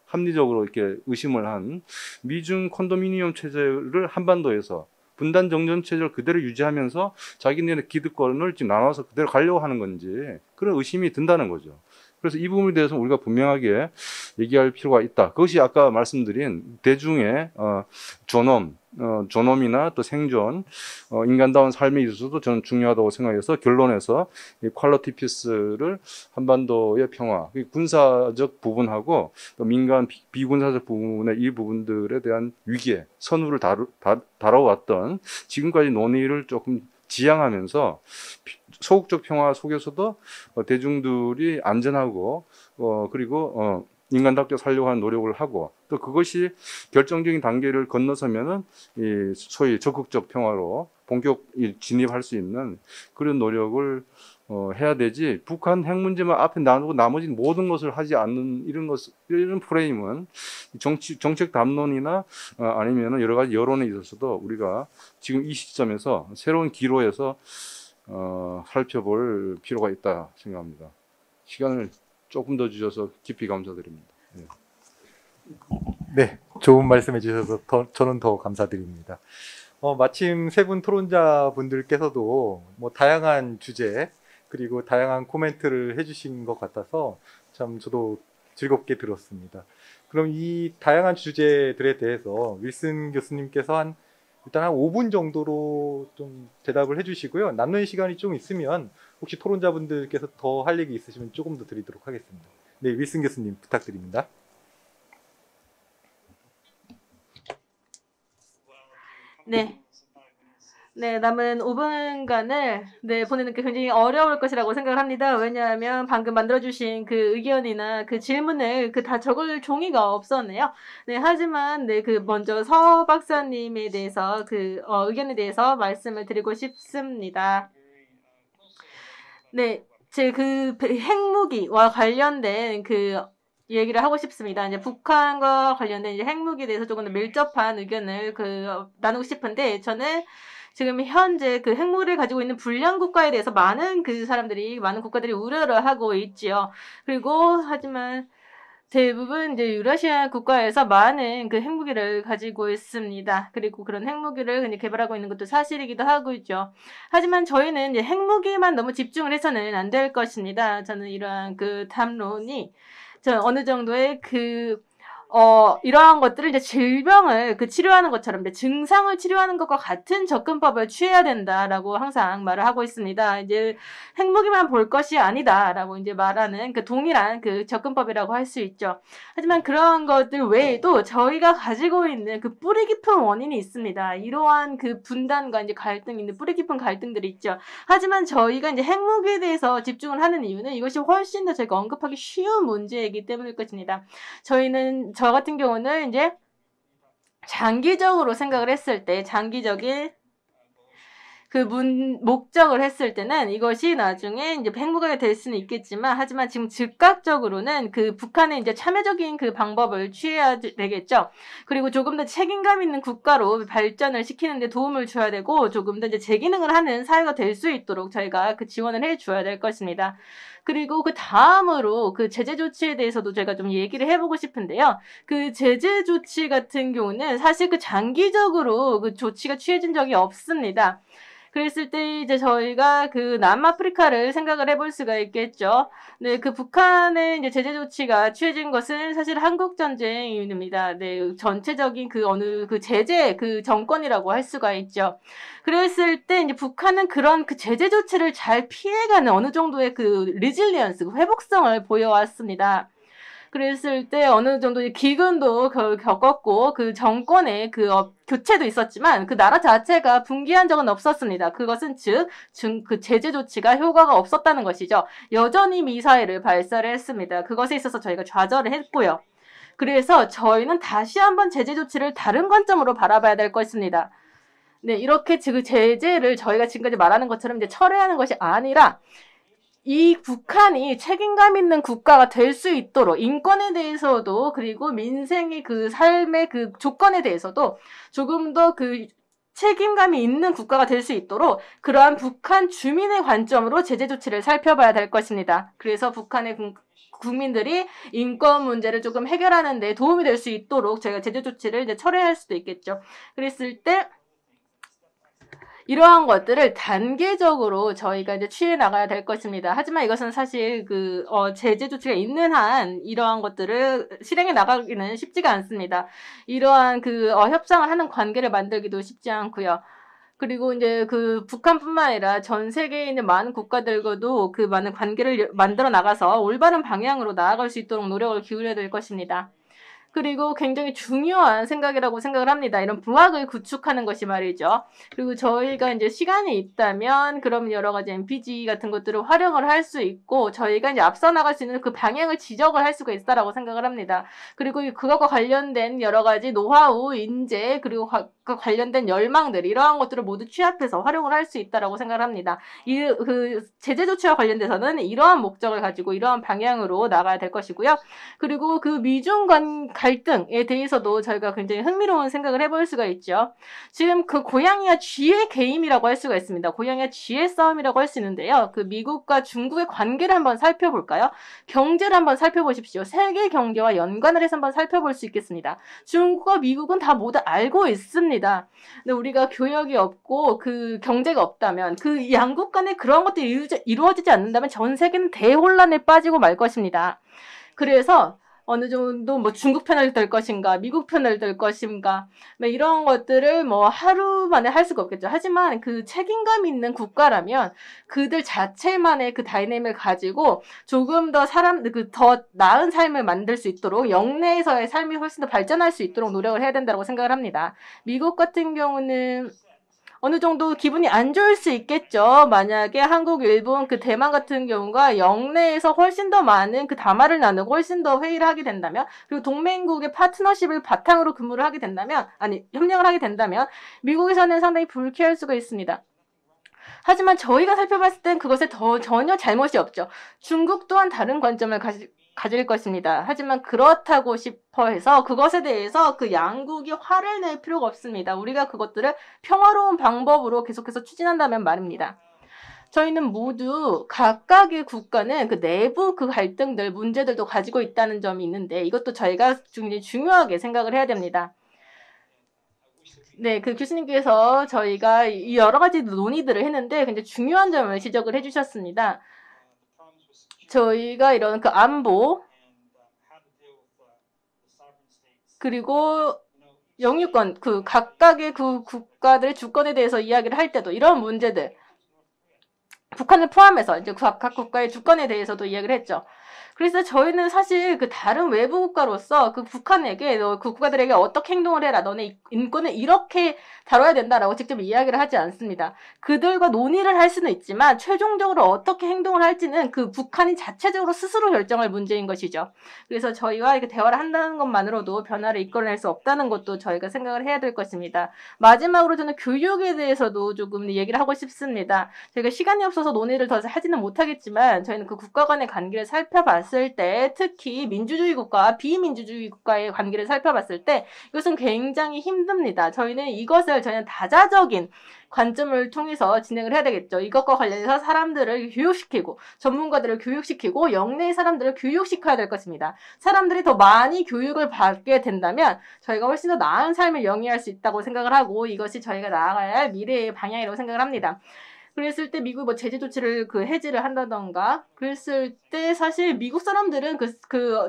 합리적으로 이렇게 의심을 한 미중 콘도미니엄 체제를 한반도에서 분단 정전 체제를 그대로 유지하면서 자기네의 기득권을 지금 나눠서 그대로 가려고 하는 건지, 그런 의심이 든다는 거죠. 그래서 이 부분에 대해서 우리가 분명하게 얘기할 필요가 있다. 그것이 아까 말씀드린 대중의 존엄이나 또 생존, 인간다운 삶에 있어서도 저는 중요하다고 생각해서, 결론에서 이 퀄리티 피스를 한반도의 평화, 군사적 부분하고 또 민간 비군사적 부분의 이 부분들에 대한 위기에 선후를 다뤄왔던 지금까지 논의를 조금 지향하면서 소극적 평화 속에서도 대중들이 안전하고 그리고 인간답게 살려고 하는 노력을 하고, 또 그것이 결정적인 단계를 건너서면은 이 소위 적극적 평화로 본격 진입할 수 있는 그런 노력을 해야 되지, 북한 핵 문제만 앞에 나누고 나머지 모든 것을 하지 않는 이런 프레임은 정책 담론이나 아니면은 여러 가지 여론에 있어서도 우리가 지금 이 시점에서 새로운 기로에서 살펴볼 필요가 있다 생각합니다. 시간을 조금 더 주셔서 깊이 감사드립니다. 네. 네, 좋은 말씀해 주셔서 저는 더 감사드립니다. 마침 세 분 토론자 분들께서도 다양한 주제 그리고 다양한 코멘트를 해주신 것 같아서 참 저도 즐겁게 들었습니다. 그럼 이 다양한 주제들에 대해서 윌슨 교수님께서 한 일단 한 5분 정도로 좀 대답을 해주시고요. 남는 시간이 좀 있으면 혹시 토론자분들께서 더 할 얘기 있으시면 조금 더 드리도록 하겠습니다. 네, 윌슨 교수님 부탁드립니다. 네. 네, 남은 5분간을 보내는 게 굉장히 어려울 것이라고 생각을 합니다. 왜냐하면 방금 만들어주신 그 의견이나 그 질문을 다 적을 종이가 없었네요. 네, 하지만 먼저 서 박사님에 대해서 의견에 대해서 말씀을 드리고 싶습니다. 네, 제 핵무기와 관련된 얘기를 하고 싶습니다. 이제 북한과 관련된 이제 핵무기에 대해서 조금 더 밀접한 의견을 나누고 싶은데, 저는 지금 현재 핵무기를 가지고 있는 불량 국가에 대해서 많은 국가들이 우려를 하고 있지요. 그리고 하지만 대부분 이제 유라시아 국가에서 많은 핵무기를 가지고 있습니다. 그리고 그런 핵무기를 개발하고 있는 것도 사실이기도 하고 있죠. 하지만 저희는 이제 핵무기만 너무 집중을 해서는 안 될 것입니다. 저는 이러한 담론이 어느 정도의 이러한 것들을 이제 질병을 치료하는 것처럼 이제 증상을 치료하는 것과 같은 접근법을 취해야 된다라고 항상 말을 하고 있습니다. 이제 핵무기만 볼 것이 아니다라고 이제 말하는 동일한 접근법이라고 할 수 있죠. 하지만 그러한 것들 외에도 저희가 가지고 있는 뿌리 깊은 원인이 있습니다. 이러한 분단과 이제 있는 뿌리 깊은 갈등들이 있죠. 하지만 저희가 이제 핵무기에 대해서 집중을 하는 이유는 이것이 훨씬 더 저희가 언급하기 쉬운 문제이기 때문일 것입니다. 저 같은 경우는 이제 장기적으로 생각을 했을 때, 장기적인 목적을 했을 때는 이것이 나중에 이제 핵무기가 될 수는 있겠지만, 하지만 지금 즉각적으로는 북한의 이제 참여적인 방법을 취해야 되겠죠. 그리고 조금 더 책임감 있는 국가로 발전을 시키는 데 도움을 줘야 되고, 조금 더 이제 재기능을 하는 사회가 될 수 있도록 저희가 지원을 해 줘야 될 것입니다. 그리고 다음으로 제재 조치에 대해서도 제가 좀 얘기를 해보고 싶은데요. 제재 조치 같은 경우는 사실 장기적으로 조치가 취해진 적이 없습니다. 그랬을 때 이제 저희가 남아프리카를 생각을 해볼 수가 있겠죠. 네, 북한의 이제 제재 조치가 취해진 것은 사실 한국 전쟁입니다. 네, 전체적인 제재 정권이라고 할 수가 있죠. 그랬을 때 이제 북한은 그런 제재 조치를 잘 피해가는 어느 정도의 리질리언스, 회복성을 보여왔습니다. 그랬을 때 어느 정도의 기근도 겪었고 정권의 교체도 있었지만 나라 자체가 붕괴한 적은 없었습니다. 그것은 즉 제재 조치가 효과가 없었다는 것이죠. 여전히 미사일을 발사를 했습니다. 그것에 있어서 저희가 좌절을 했고요. 그래서 저희는 다시 한번 제재 조치를 다른 관점으로 바라봐야 될 것입니다. 네, 이렇게 제재를 저희가 지금까지 말하는 것처럼 이제 철회하는 것이 아니라 이 북한이 책임감 있는 국가가 될 수 있도록 인권에 대해서도 그리고 민생의 삶의 조건에 대해서도 조금 더 책임감이 있는 국가가 될 수 있도록 그러한 북한 주민의 관점으로 제재 조치를 살펴봐야 될 것입니다. 그래서 북한의 국민들이 인권 문제를 조금 해결하는 데 도움이 될 수 있도록 저희가 제재 조치를 이제 철회할 수도 있겠죠. 그랬을 때 이러한 것들을 단계적으로 저희가 이제 취해 나가야 될 것입니다. 하지만 이것은 사실 제재 조치가 있는 한 이러한 것들을 실행해 나가기는 쉽지가 않습니다. 이러한 협상을 하는 관계를 만들기도 쉽지 않고요. 그리고 이제 북한뿐만 아니라 전 세계에 있는 많은 국가들과도 많은 관계를 만들어 나가서 올바른 방향으로 나아갈 수 있도록 노력을 기울여야 될 것입니다. 그리고 굉장히 중요한 생각이라고 생각을 합니다. 이런 부학을 구축하는 것이 말이죠. 그리고 저희가 이제 시간이 있다면 그럼 여러 가지 MPG 같은 것들을 활용을 할 수 있고 저희가 이제 앞서 나갈 수 있는 방향을 지적을 할 수가 있다라고 생각을 합니다. 그리고 그것과 관련된 여러 가지 노하우, 인재, 그리고 관련된 열망들 이러한 것들을 모두 취합해서 활용을 할 수 있다라고 생각을 합니다. 제재 조치와 관련돼서는 이러한 목적을 가지고 이러한 방향으로 나가야 될 것이고요. 그리고 미중 간 갈등에 대해서도 저희가 굉장히 흥미로운 생각을 해볼 수가 있죠. 지금 고양이와 쥐의 게임이라고 할 수가 있습니다. 고양이와 쥐의 싸움이라고 할 수 있는데요. 미국과 중국의 관계를 한번 살펴볼까요? 경제를 한번 살펴보십시오. 세계 경제와 연관을 해서 한번 살펴볼 수 있겠습니다. 중국과 미국은 다 모두 알고 있습니다. 근데 우리가 교역이 없고 경제가 없다면 양국 간에 그런 것들이 이루어지지 않는다면 전 세계는 대혼란에 빠지고 말 것입니다. 그래서 어느 정도 뭐 중국 편을 들 것인가, 미국 편을 들 것인가, 뭐 이런 것들을 뭐 하루 만에 할 수가 없겠죠. 하지만 그 책임감 있는 국가라면 그들 자체만의 그 다이내믹을 가지고 조금 더 더 나은 삶을 만들 수 있도록 영내에서의 삶이 훨씬 더 발전할 수 있도록 노력을 해야 된다고 생각을 합니다. 미국 같은 경우는 어느 정도 기분이 안 좋을 수 있겠죠. 만약에 한국, 일본, 그 대만 같은 경우가 영내에서 훨씬 더 많은 그 담화를 나누고 훨씬 더 회의를 하게 된다면, 그리고 동맹국의 파트너십을 바탕으로 근무를 하게 된다면, 협력을 하게 된다면 미국에서는 상당히 불쾌할 수가 있습니다. 하지만 저희가 살펴봤을 땐 그것에 전혀 잘못이 없죠. 중국 또한 다른 관점을 가질 것입니다. 하지만 그렇다고 싶어 해서 그것에 대해서 그 양국이 화를 낼 필요가 없습니다. 우리가 그것들을 평화로운 방법으로 계속해서 추진한다면 말입니다. 저희는 모두 각각의 국가는 그 내부 그 갈등들, 문제들도 가지고 있다는 점이 있는데 이것도 저희가 굉장히 중요하게 생각을 해야 됩니다. 네, 그 교수님께서 저희가 이 여러 가지 논의들을 했는데 굉장히 중요한 점을 지적을 해주셨습니다. 저희가 이런 그 안보 그리고 영유권 그 각각의 그 국가들의 주권에 대해서 이야기를 할 때도 이런 문제들 북한을 포함해서 이제 각각 국가의 주권에 대해서도 이야기를 했죠. 그래서 저희는 사실 그 다른 외부 국가로서 그 북한에게 그 국가들에게 어떻게 행동을 해라, 너네 인권을 이렇게 다뤄야 된다라고 직접 이야기를 하지 않습니다. 그들과 논의를 할 수는 있지만 최종적으로 어떻게 행동을 할지는 그 북한이 자체적으로 스스로 결정할 문제인 것이죠. 그래서 저희와 이렇게 대화를 한다는 것만으로도 변화를 이끌어낼 수 없다는 것도 저희가 생각을 해야 될 것입니다. 마지막으로 저는 교육에 대해서도 조금 얘기를 하고 싶습니다. 저희가 시간이 없어서 논의를 더 하지는 못하겠지만 저희는 그 국가 간의 관계를 살펴봤을 때 특히 민주주의 국가와 비민주주의 국가의 관계를 살펴봤을 때 이것은 굉장히 힘듭니다. 저희는 다자적인 관점을 통해서 진행을 해야 되겠죠. 이것과 관련해서 사람들을 교육시키고 전문가들을 교육시키고 영내의 사람들을 교육시켜야 될 것입니다. 사람들이 더 많이 교육을 받게 된다면 저희가 훨씬 더 나은 삶을 영위할 수 있다고 생각을 하고 이것이 저희가 나아가야 할 미래의 방향이라고 생각을 합니다. 그랬을 때 미국 제재 조치를 해지를 한다던가 그랬을 때 사실 미국 사람들은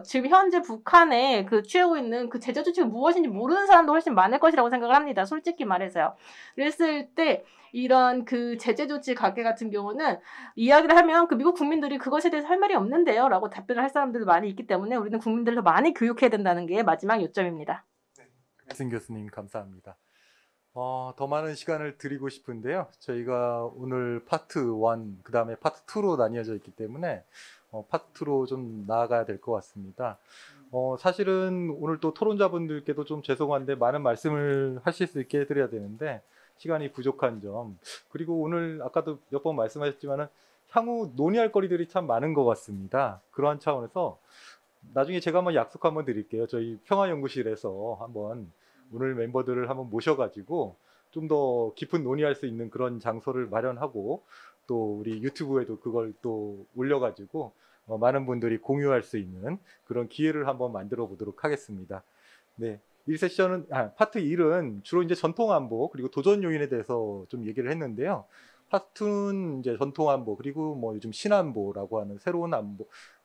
지금 현재 북한에 취하고 있는 그 제재 조치가 무엇인지 모르는 사람도 훨씬 많을 것이라고 생각을 합니다. 솔직히 말해서요. 그랬을 때 이런 그 제재 조치 가계 같은 경우는 이야기를 하면 그 미국 국민들이 그것에 대해서 할 말이 없는데요 라고 답변을 할 사람들도 많이 있기 때문에 우리는 국민들을 더 많이 교육해야 된다는 게 마지막 요점입니다. 신 교수님 감사합니다. 더 많은 시간을 드리고 싶은데요. 저희가 오늘 파트 1, 그 다음에 파트 2로 나뉘어져 있기 때문에 파트 2로 좀 나아가야 될 것 같습니다. 사실은 오늘 또 토론자분들께도 좀 죄송한데 많은 말씀을 하실 수 있게 해드려야 되는데 시간이 부족한 점, 그리고 오늘 아까도 몇 번 말씀하셨지만은 향후 논의할 거리들이 참 많은 것 같습니다. 그러한 차원에서 나중에 제가 한번 약속 한번 드릴게요. 저희 평화연구실에서 한번 오늘 멤버들을 한번 모셔가지고 좀 더 깊은 논의할 수 있는 그런 장소를 마련하고 또 우리 유튜브에도 그걸 또 올려가지고 많은 분들이 공유할 수 있는 그런 기회를 한번 만들어 보도록 하겠습니다. 네, 1세션은 파트 1은 주로 이제 전통 안보 그리고 도전 요인에 대해서 좀 얘기를 했는데요. 파트 2는 이제 전통 안보 그리고 뭐 요즘 신안보라고 하는 새로운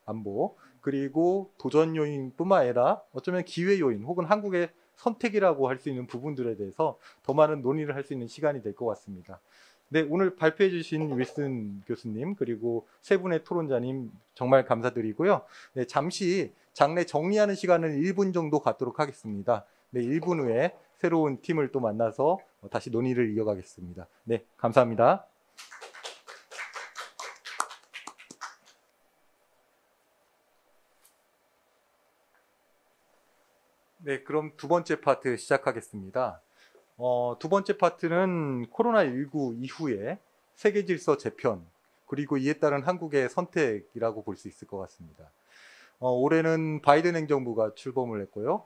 안보 그리고 도전 요인뿐만 아니라 어쩌면 기회 요인 혹은 한국의 선택이라고 할 수 있는 부분들에 대해서 더 많은 논의를 할 수 있는 시간이 될 것 같습니다. 네, 오늘 발표해 주신 윌슨 교수님 그리고 세 분의 토론자님 정말 감사드리고요. 네, 잠시 장례 정리하는 시간을 1분 정도 갖도록 하겠습니다. 네, 1분 후에 새로운 팀을 또 만나서 다시 논의를 이어가겠습니다. 네, 감사합니다. 네, 그럼 두 번째 파트 시작하겠습니다. 두 번째 파트는 코로나19 이후에 세계 질서 재편, 그리고 이에 따른 한국의 선택이라고 볼 수 있을 것 같습니다. 올해는 바이든 행정부가 출범을 했고요.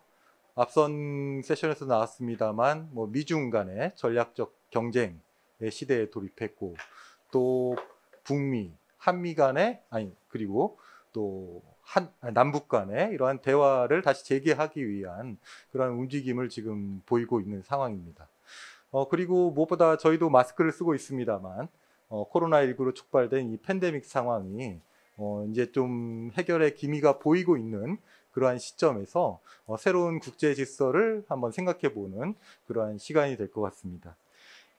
앞선 세션에서 나왔습니다만 미중 간의 전략적 경쟁의 시대에 돌입했고 또 북미, 한미 간의 그리고 또 남북 간의 이러한 대화를 다시 재개하기 위한 그런 움직임을 지금 보이고 있는 상황입니다. 그리고 무엇보다 저희도 마스크를 쓰고 있습니다만 코로나19로 촉발된 이 팬데믹 상황이 이제 좀 해결의 기미가 보이고 있는 그러한 시점에서 새로운 국제 질서를 한번 생각해 보는 그러한 시간이 될 것 같습니다.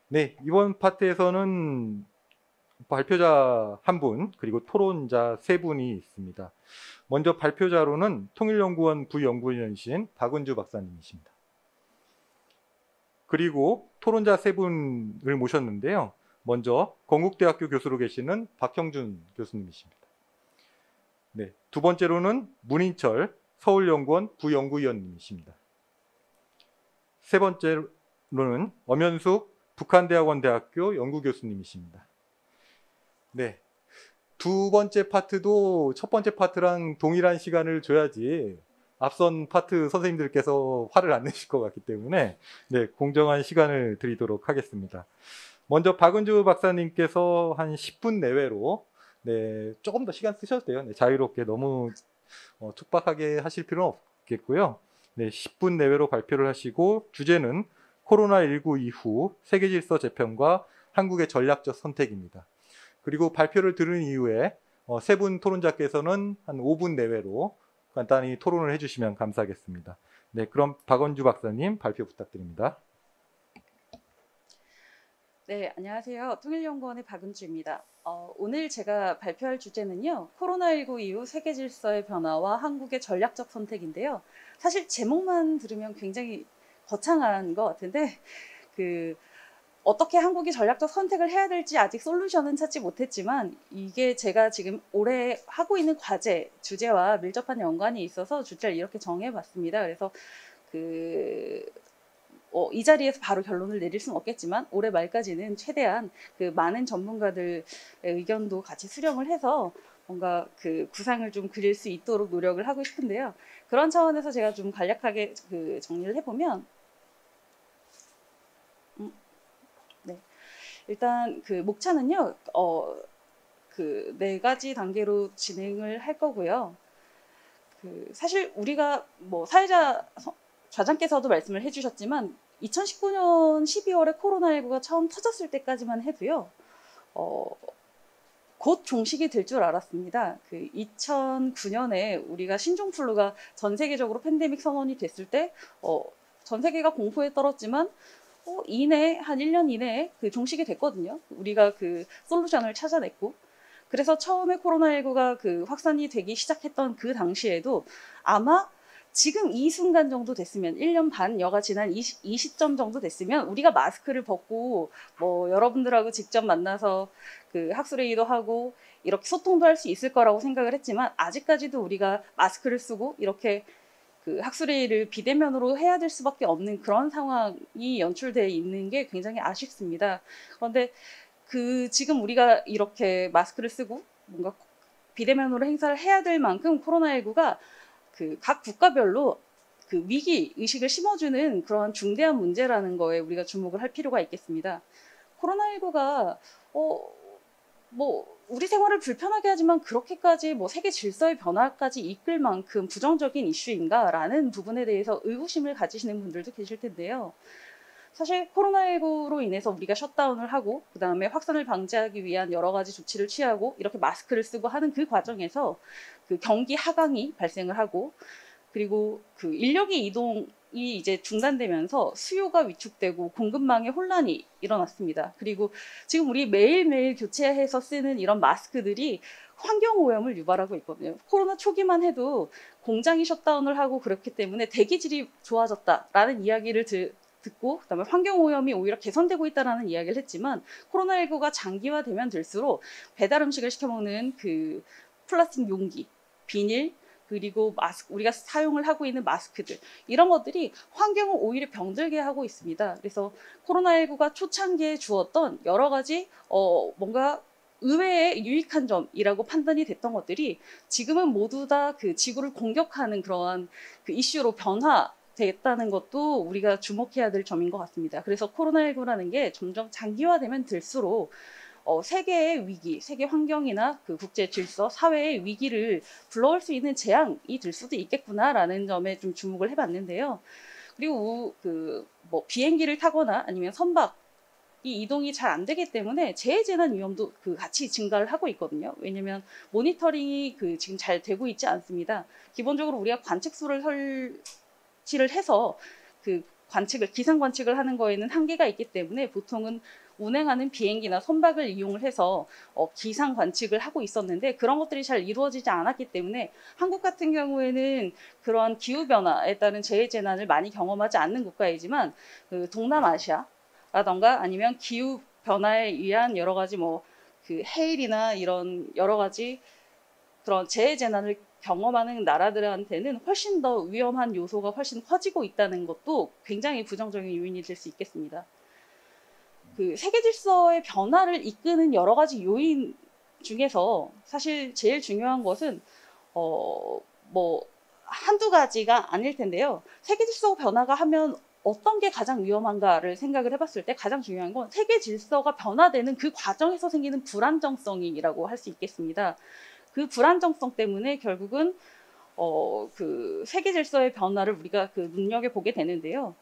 네, 이번 파트에서는 발표자 1분 그리고 토론자 3분이 있습니다. 먼저 발표자로는 통일연구원 부연구위원이신 박은주 박사님이십니다. 그리고 토론자 3분을 모셨는데요. 먼저 건국대학교 교수로 계시는 박형준 교수님이십니다. 네, 두 번째로는 문인철 서울연구원 부연구위원님이십니다. 세 번째로는 엄현숙 북한대학원대학교 연구교수님이십니다. 네, 두 번째 파트도 첫 번째 파트랑 동일한 시간을 줘야지 앞선 파트 선생님들께서 화를 안 내실 것 같기 때문에 네, 공정한 시간을 드리도록 하겠습니다. 먼저 박은주 박사님께서 한 10분 내외로 네, 조금 더 시간 쓰셔도 돼요. 네, 자유롭게 너무 촉박하게 하실 필요는 없겠고요. 네, 10분 내외로 발표를 하시고 주제는 코로나19 이후 세계질서 재편과 한국의 전략적 선택입니다. 그리고 발표를 들은 이후에 세 분 토론자께서는 한 5분 내외로 간단히 토론을 해주시면 감사하겠습니다. 네, 그럼 박은주 박사님 발표 부탁드립니다. 네, 안녕하세요. 통일연구원의 박은주입니다. 오늘 제가 발표할 주제는요. 코로나19 이후 세계 질서의 변화와 한국의 전략적 선택인데요. 사실 제목만 들으면 굉장히 거창한 것 같은데 어떻게 한국이 전략적 선택을 해야 될지 아직 솔루션은 찾지 못했지만 이게 제가 지금 올해 하고 있는 과제, 주제와 밀접한 연관이 있어서 주제를 이렇게 정해봤습니다. 그래서 이 자리에서 바로 결론을 내릴 수는 없겠지만 올해 말까지는 최대한 많은 전문가들의 의견도 같이 수렴을 해서 뭔가 구상을 좀 그릴 수 있도록 노력을 하고 싶은데요. 그런 차원에서 제가 좀 간략하게 정리를 해보면 네. 일단 목차는요. 4가지 단계로 진행을 할 거고요. 사실 우리가 사회자 좌장께서도 말씀을 해주셨지만 2019년 12월에 코로나19가 처음 터졌을 때까지만 해도요. 곧 종식이 될 줄 알았습니다. 2009년에 우리가 신종플루가 전 세계적으로 팬데믹 선언이 됐을 때 전 세계가 공포에 떨었지만 한 1년 이내에 종식이 됐거든요. 우리가 솔루션을 찾아냈고. 그래서 처음에 코로나19가 확산이 되기 시작했던 그 당시에도 아마 지금 이 순간 정도 됐으면 1년 반여가 지난 이 시점 정도 됐으면 우리가 마스크를 벗고 여러분들하고 직접 만나서 학술회의도 하고 이렇게 소통도 할 수 있을 거라고 생각을 했지만 아직까지도 우리가 마스크를 쓰고 이렇게 학술회의를 비대면으로 해야 될 수밖에 없는 그런 상황이 연출되어 있는 게 굉장히 아쉽습니다. 그런데 지금 우리가 이렇게 마스크를 쓰고 뭔가 비대면으로 행사를 해야 될 만큼 코로나19가 각 국가별로 위기 의식을 심어주는 그런 중대한 문제라는 거에 우리가 주목을 할 필요가 있겠습니다. 코로나19가 우리 생활을 불편하게 하지만 그렇게까지 세계 질서의 변화까지 이끌 만큼 부정적인 이슈인가라는 부분에 대해서 의구심을 가지시는 분들도 계실 텐데요. 사실 코로나19로 인해서 우리가 셧다운을 하고 그다음에 확산을 방지하기 위한 여러 가지 조치를 취하고 이렇게 마스크를 쓰고 하는 그 과정에서 경기 하강이 발생을 하고 그리고 인력의 이동이 이제 중단되면서 수요가 위축되고 공급망에 혼란이 일어났습니다. 그리고 지금 우리 매일매일 교체해서 쓰는 이런 마스크들이 환경오염을 유발하고 있거든요. 코로나 초기만 해도 공장이 셧다운을 하고 그렇기 때문에 대기질이 좋아졌다라는 이야기를 듣고 그다음에 환경오염이 오히려 개선되고 있다는 이야기를 했지만 코로나19가 장기화되면 될수록 배달 음식을 시켜먹는 플라스틱 용기, 비닐, 그리고 우리가 사용을 하고 있는 마스크들 이런 것들이 환경을 오히려 병들게 하고 있습니다. 그래서 코로나19가 초창기에 주었던 여러 가지 뭔가 의외의 유익한 점이라고 판단이 됐던 것들이 지금은 모두 다 지구를 공격하는 그러한 이슈로 변화됐다는 것도 우리가 주목해야 될 점인 것 같습니다. 그래서 코로나19라는 게 점점 장기화되면 될수록 세계의 위기, 세계 환경이나 국제 질서, 사회의 위기를 불러올 수 있는 재앙이 될 수도 있겠구나라는 점에 좀 주목을 해봤는데요. 그리고 비행기를 타거나 아니면 선박 이동이 잘 안 되기 때문에 재해재난 위험도 같이 증가를 하고 있거든요. 왜냐면 모니터링이 지금 잘 되고 있지 않습니다. 기본적으로 우리가 관측소를 설치를 해서 기상 관측을 하는 거에는 한계가 있기 때문에 보통은 운행하는 비행기나 선박을 이용을 해서 기상 관측을 하고 있었는데 그런 것들이 잘 이루어지지 않았기 때문에 한국 같은 경우에는 그러한 기후변화에 따른 재해재난을 많이 경험하지 않는 국가이지만 동남아시아라던가 아니면 기후변화에 의한 여러 가지 해일이나 이런 여러 가지 그런 재해재난을 경험하는 나라들한테는 훨씬 더 위험한 요소가 훨씬 커지고 있다는 것도 굉장히 부정적인 요인이 될 수 있겠습니다. 세계 질서의 변화를 이끄는 여러 가지 요인 중에서 사실 제일 중요한 것은 한두 가지가 아닐 텐데요. 세계 질서 변화가 하면 어떤 게 가장 위험한가를 생각을 해봤을 때 가장 중요한 건 세계 질서가 변화되는 그 과정에서 생기는 불안정성이라고 할 수 있겠습니다. 그 불안정성 때문에 결국은 세계 질서의 변화를 우리가 눈여겨보게 되는데요.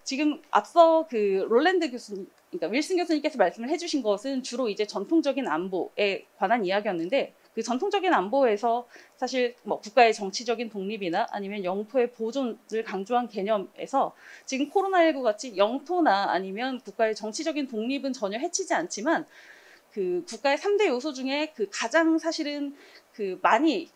지금 앞서 롤랜드 교수님, 그러니까 윌슨 교수님께서 말씀을 해주신 것은 주로 이제 전통적인 안보에 관한 이야기였는데 그 전통적인 안보에서 사실 국가의 정치적인 독립이나 아니면 영토의 보존을 강조한 개념에서 지금 코로나19 같이 영토나 아니면 국가의 정치적인 독립은 전혀 해치지 않지만 국가의 3대 요소 중에 가장 사실은 많이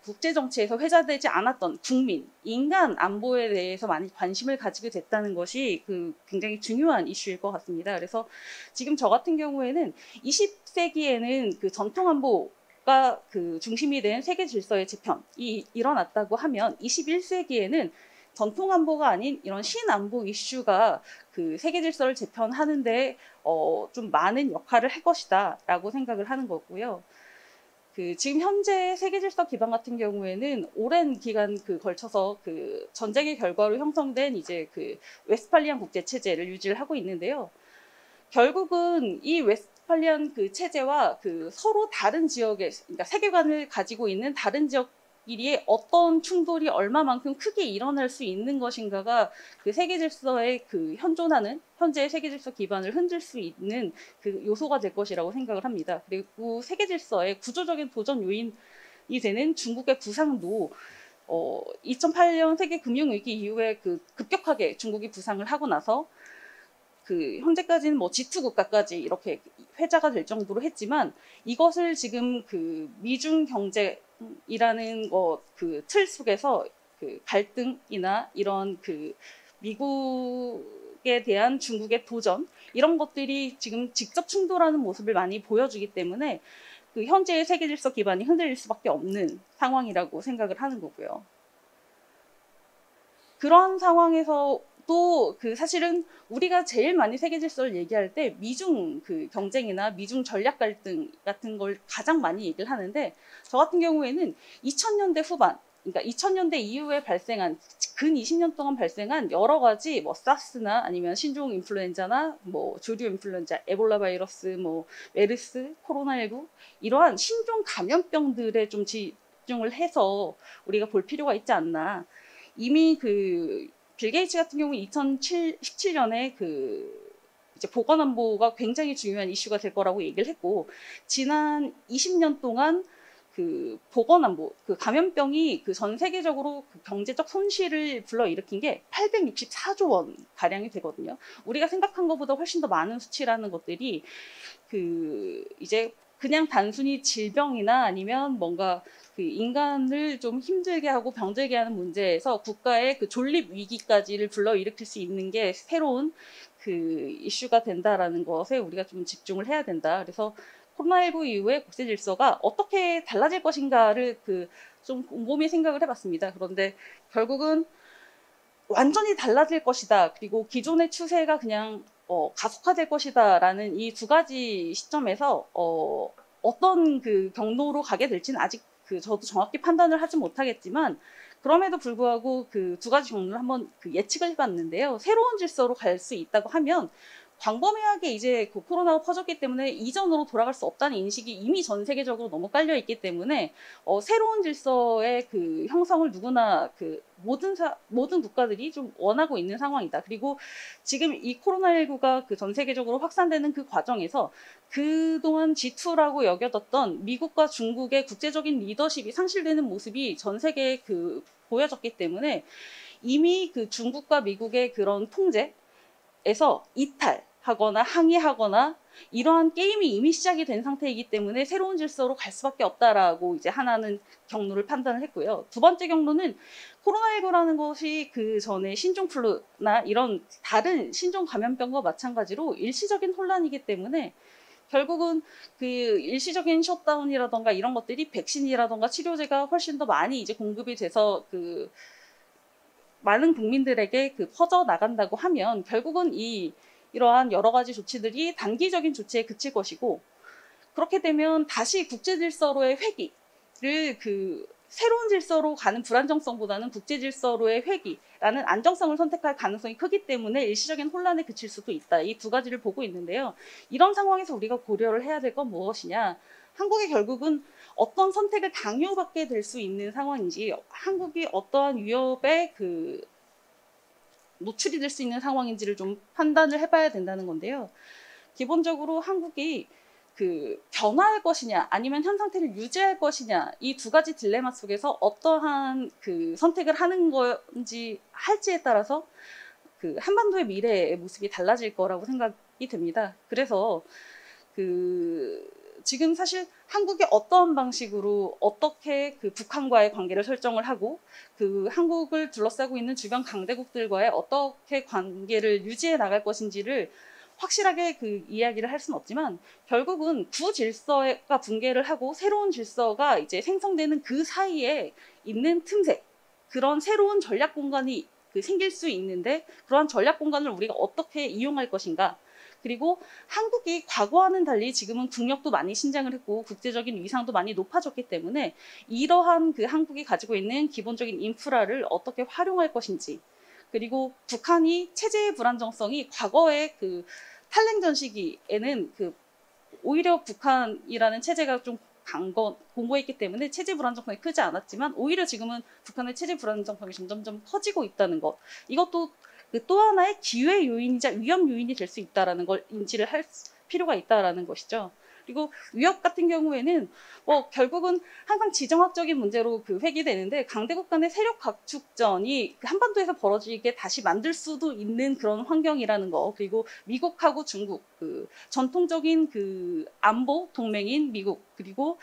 국제 정치에서 회자되지 않았던 국민, 인간 안보에 대해서 많이 관심을 가지게 됐다는 것이 굉장히 중요한 이슈일 것 같습니다. 그래서 지금 저 같은 경우에는 20세기에는 전통 안보가 중심이 된 세계 질서의 재편이 일어났다고 하면 21세기에는 전통 안보가 아닌 이런 신안보 이슈가 세계 질서를 재편하는데 좀 많은 역할을 할 것이다라고 생각을 하는 거고요. 지금 현재 세계 질서 기반 같은 경우에는 오랜 기간 걸쳐서 전쟁의 결과로 형성된 이제 웨스트팔리안 국제 체제를 유지를 하고 있는데요. 결국은 이 웨스트팔리안 체제와 서로 다른 지역의 그러니까 세계관을 가지고 있는 다른 지역끼리의 어떤 충돌이 얼마만큼 크게 일어날 수 있는 것인가가 세계 질서에 현존하는 현재의 세계 질서 기반을 흔들 수 있는 요소가 될 것이라고 생각을 합니다. 그리고 세계 질서의 구조적인 도전 요인이 되는 중국의 부상도 2008년 세계 금융위기 이후에 급격하게 중국이 부상을 하고 나서 현재까지는 G2 국가까지 이렇게 회자가 될 정도로 했지만 이것을 지금 미중 경제이라는 틀 속에서 갈등이나 이런 미국에 대한 중국의 도전 이런 것들이 지금 직접 충돌하는 모습을 많이 보여주기 때문에 현재의 세계 질서 기반이 흔들릴 수밖에 없는 상황이라고 생각을 하는 거고요. 그런 상황에서 또 사실은 우리가 제일 많이 세계 질서를 얘기할 때 미중 경쟁이나 미중 전략 갈등 같은 걸 가장 많이 얘기를 하는데 저 같은 경우에는 2000년대 후반 그러니까 2000년대 이후에 발생한 근 20년 동안 발생한 여러 가지 사스나 아니면 신종 인플루엔자나 조류 인플루엔자, 에볼라 바이러스, 메르스, 코로나19 이러한 신종 감염병들에 좀 집중을 해서 우리가 볼 필요가 있지 않나. 이미 빌 게이츠 같은 경우 2017년에 이제 보건안보가 굉장히 중요한 이슈가 될 거라고 얘기를 했고 지난 20년 동안 보건안보, 감염병이 전 세계적으로 경제적 손실을 불러일으킨 게 864조 원 가량이 되거든요. 우리가 생각한 것보다 훨씬 더 많은 수치라는 것들이 이제 그냥 단순히 질병이나 아니면 뭔가 인간을 좀 힘들게 하고 병들게 하는 문제에서 국가의 존립 위기까지를 불러일으킬 수 있는 게 새로운 이슈가 된다라는 것에 우리가 좀 집중을 해야 된다. 그래서 코로나19 이후에 국제 질서가 어떻게 달라질 것인가를 좀 곰곰이 생각을 해봤습니다. 그런데 결국은 완전히 달라질 것이다. 그리고 기존의 추세가 그냥 가속화될 것이다라는 이 두 가지 시점에서 어떤 경로로 가게 될지는 아직 저도 정확히 판단을 하지 못하겠지만 그럼에도 불구하고 두 가지 경로를 한번 예측을 해봤는데요. 새로운 질서로 갈 수 있다고 하면 광범위하게 이제 그 코로나가 퍼졌기 때문에 이전으로 돌아갈 수 없다는 인식이 이미 전 세계적으로 너무 깔려 있기 때문에 새로운 질서의 그 형성을 누구나 그 모든 국가들이 좀 원하고 있는 상황이다. 그리고 지금 이 코로나19가 그 전 세계적으로 확산되는 그 과정에서 그동안 G2라고 여겨졌던 미국과 중국의 국제적인 리더십이 상실되는 모습이 전 세계에 그 보여졌기 때문에 이미 그 중국과 미국의 그런 통제에서 이탈하거나 항의하거나 이러한 게임이 이미 시작이 된 상태이기 때문에 새로운 질서로 갈 수밖에 없다라고 이제 하나는 경로를 판단을 했고요. 두 번째 경로는 코로나19라는 것이 그 전에 신종플루나 이런 다른 신종 감염병과 마찬가지로 일시적인 혼란이기 때문에 결국은 그 일시적인 셧다운이라던가 이런 것들이 백신이라던가 치료제가 훨씬 더 많이 이제 공급이 돼서 그 많은 국민들에게 그 퍼져 나간다고 하면 결국은 이러한 여러 가지 조치들이 단기적인 조치에 그칠 것이고, 그렇게 되면 다시 국제 질서로의 회귀를 그 새로운 질서로 가는 불안정성보다는 국제 질서로의 회귀라는 안정성을 선택할 가능성이 크기 때문에 일시적인 혼란에 그칠 수도 있다. 이 두 가지를 보고 있는데요. 이런 상황에서 우리가 고려를 해야 될 건 무엇이냐? 한국이 결국은 어떤 선택을 강요받게 될 수 있는 상황인지, 한국이 어떠한 위협에 그 노출이 될 수 있는 상황인지를 좀 판단을 해봐야 된다는 건데요. 기본적으로 한국이 그 변화할 것이냐 아니면 현 상태를 유지할 것이냐, 이 두 가지 딜레마 속에서 어떠한 그 선택을 하는 건지 할지에 따라서 그 한반도의 미래의 모습이 달라질 거라고 생각이 듭니다. 그래서 그 지금 사실 한국이 어떠한 방식으로 어떻게 그 북한과의 관계를 설정을 하고 그 한국을 둘러싸고 있는 주변 강대국들과의 어떻게 관계를 유지해 나갈 것인지를 확실하게 그 이야기를 할 수는 없지만, 결국은 구질서가 붕괴를 하고 새로운 질서가 이제 생성되는 그 사이에 있는 틈새, 그런 새로운 전략 공간이 그 생길 수 있는데 그러한 전략 공간을 우리가 어떻게 이용할 것인가, 그리고 한국이 과거와는 달리 지금은 국력도 많이 신장을 했고 국제적인 위상도 많이 높아졌기 때문에 이러한 그 한국이 가지고 있는 기본적인 인프라를 어떻게 활용할 것인지, 그리고 북한이 체제의 불안정성이 과거의 그 탈냉전 시기에는 그 오히려 북한이라는 체제가 좀 공고했기 때문에 체제 불안정성이 크지 않았지만 오히려 지금은 북한의 체제 불안정성이 점점점 커지고 있다는 것, 이것도 또 하나의 기회 요인이자 위험 요인이 될 수 있다라는 걸 인지를 할 필요가 있다라는 것이죠. 그리고 위협 같은 경우에는 결국은 항상 지정학적인 문제로 그 회귀되는데, 강대국 간의 세력 각축전이 한반도에서 벌어지게 다시 만들 수도 있는 그런 환경이라는 거, 그리고 미국하고 중국, 그 전통적인 그 안보 동맹인 미국, 그리고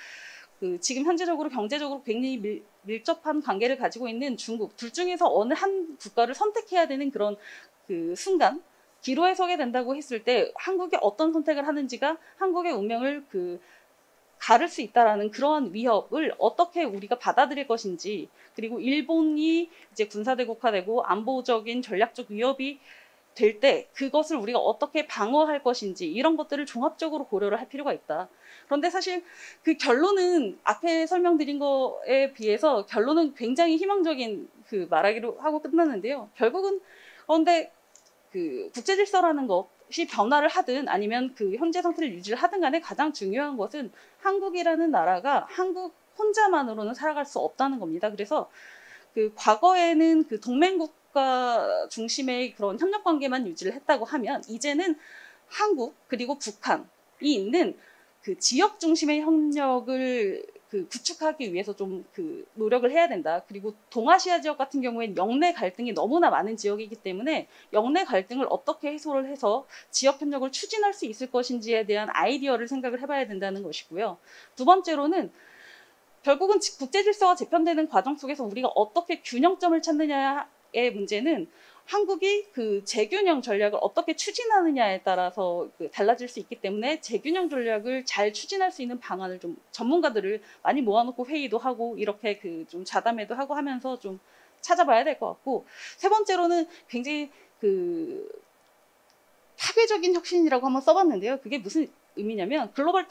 그 지금 현재적으로 경제적으로 굉장히 밀접한 관계를 가지고 있는 중국, 둘 중에서 어느 한 국가를 선택해야 되는 그런 그 순간, 기로에 서게 된다고 했을 때 한국이 어떤 선택을 하는지가 한국의 운명을 그 가를 수 있다라는 그러한 위협을 어떻게 우리가 받아들일 것인지, 그리고 일본이 이제 군사대국화되고 안보적인 전략적 위협이 될 때 그것을 우리가 어떻게 방어할 것인지, 이런 것들을 종합적으로 고려를 할 필요가 있다. 그런데 사실 그 결론은 앞에 설명드린 거에 비해서 결론은 굉장히 희망적인 그 말하기로 하고 끝났는데요. 결국은 그런데 그 국제 질서라는 것이 변화를 하든 아니면 그 현재 상태를 유지를 하든 간에 가장 중요한 것은 한국이라는 나라가 한국 혼자만으로는 살아갈 수 없다는 겁니다. 그래서 그 과거에는 그 동맹국가 중심의 그런 협력 관계만 유지를 했다고 하면 이제는 한국 그리고 북한이 있는 그 지역 중심의 협력을 그 구축하기 위해서 좀 그 노력을 해야 된다. 그리고 동아시아 지역 같은 경우에는 영내 갈등이 너무나 많은 지역이기 때문에 영내 갈등을 어떻게 해소를 해서 지역 협력을 추진할 수 있을 것인지에 대한 아이디어를 생각을 해봐야 된다는 것이고요. 두 번째로는 결국은 국제 질서가 재편되는 과정 속에서 우리가 어떻게 균형점을 찾느냐의 문제는 한국이 그 재균형 전략을 어떻게 추진하느냐에 따라서 그 달라질 수 있기 때문에 재균형 전략을 잘 추진할 수 있는 방안을 좀 전문가들을 많이 모아놓고 회의도 하고 이렇게 그 좀 자담회도 하고 하면서 좀 찾아봐야 될 것 같고, 세 번째로는 굉장히 그 파괴적인 혁신이라고 한번 써봤는데요. 그게 무슨 의미냐면 글로벌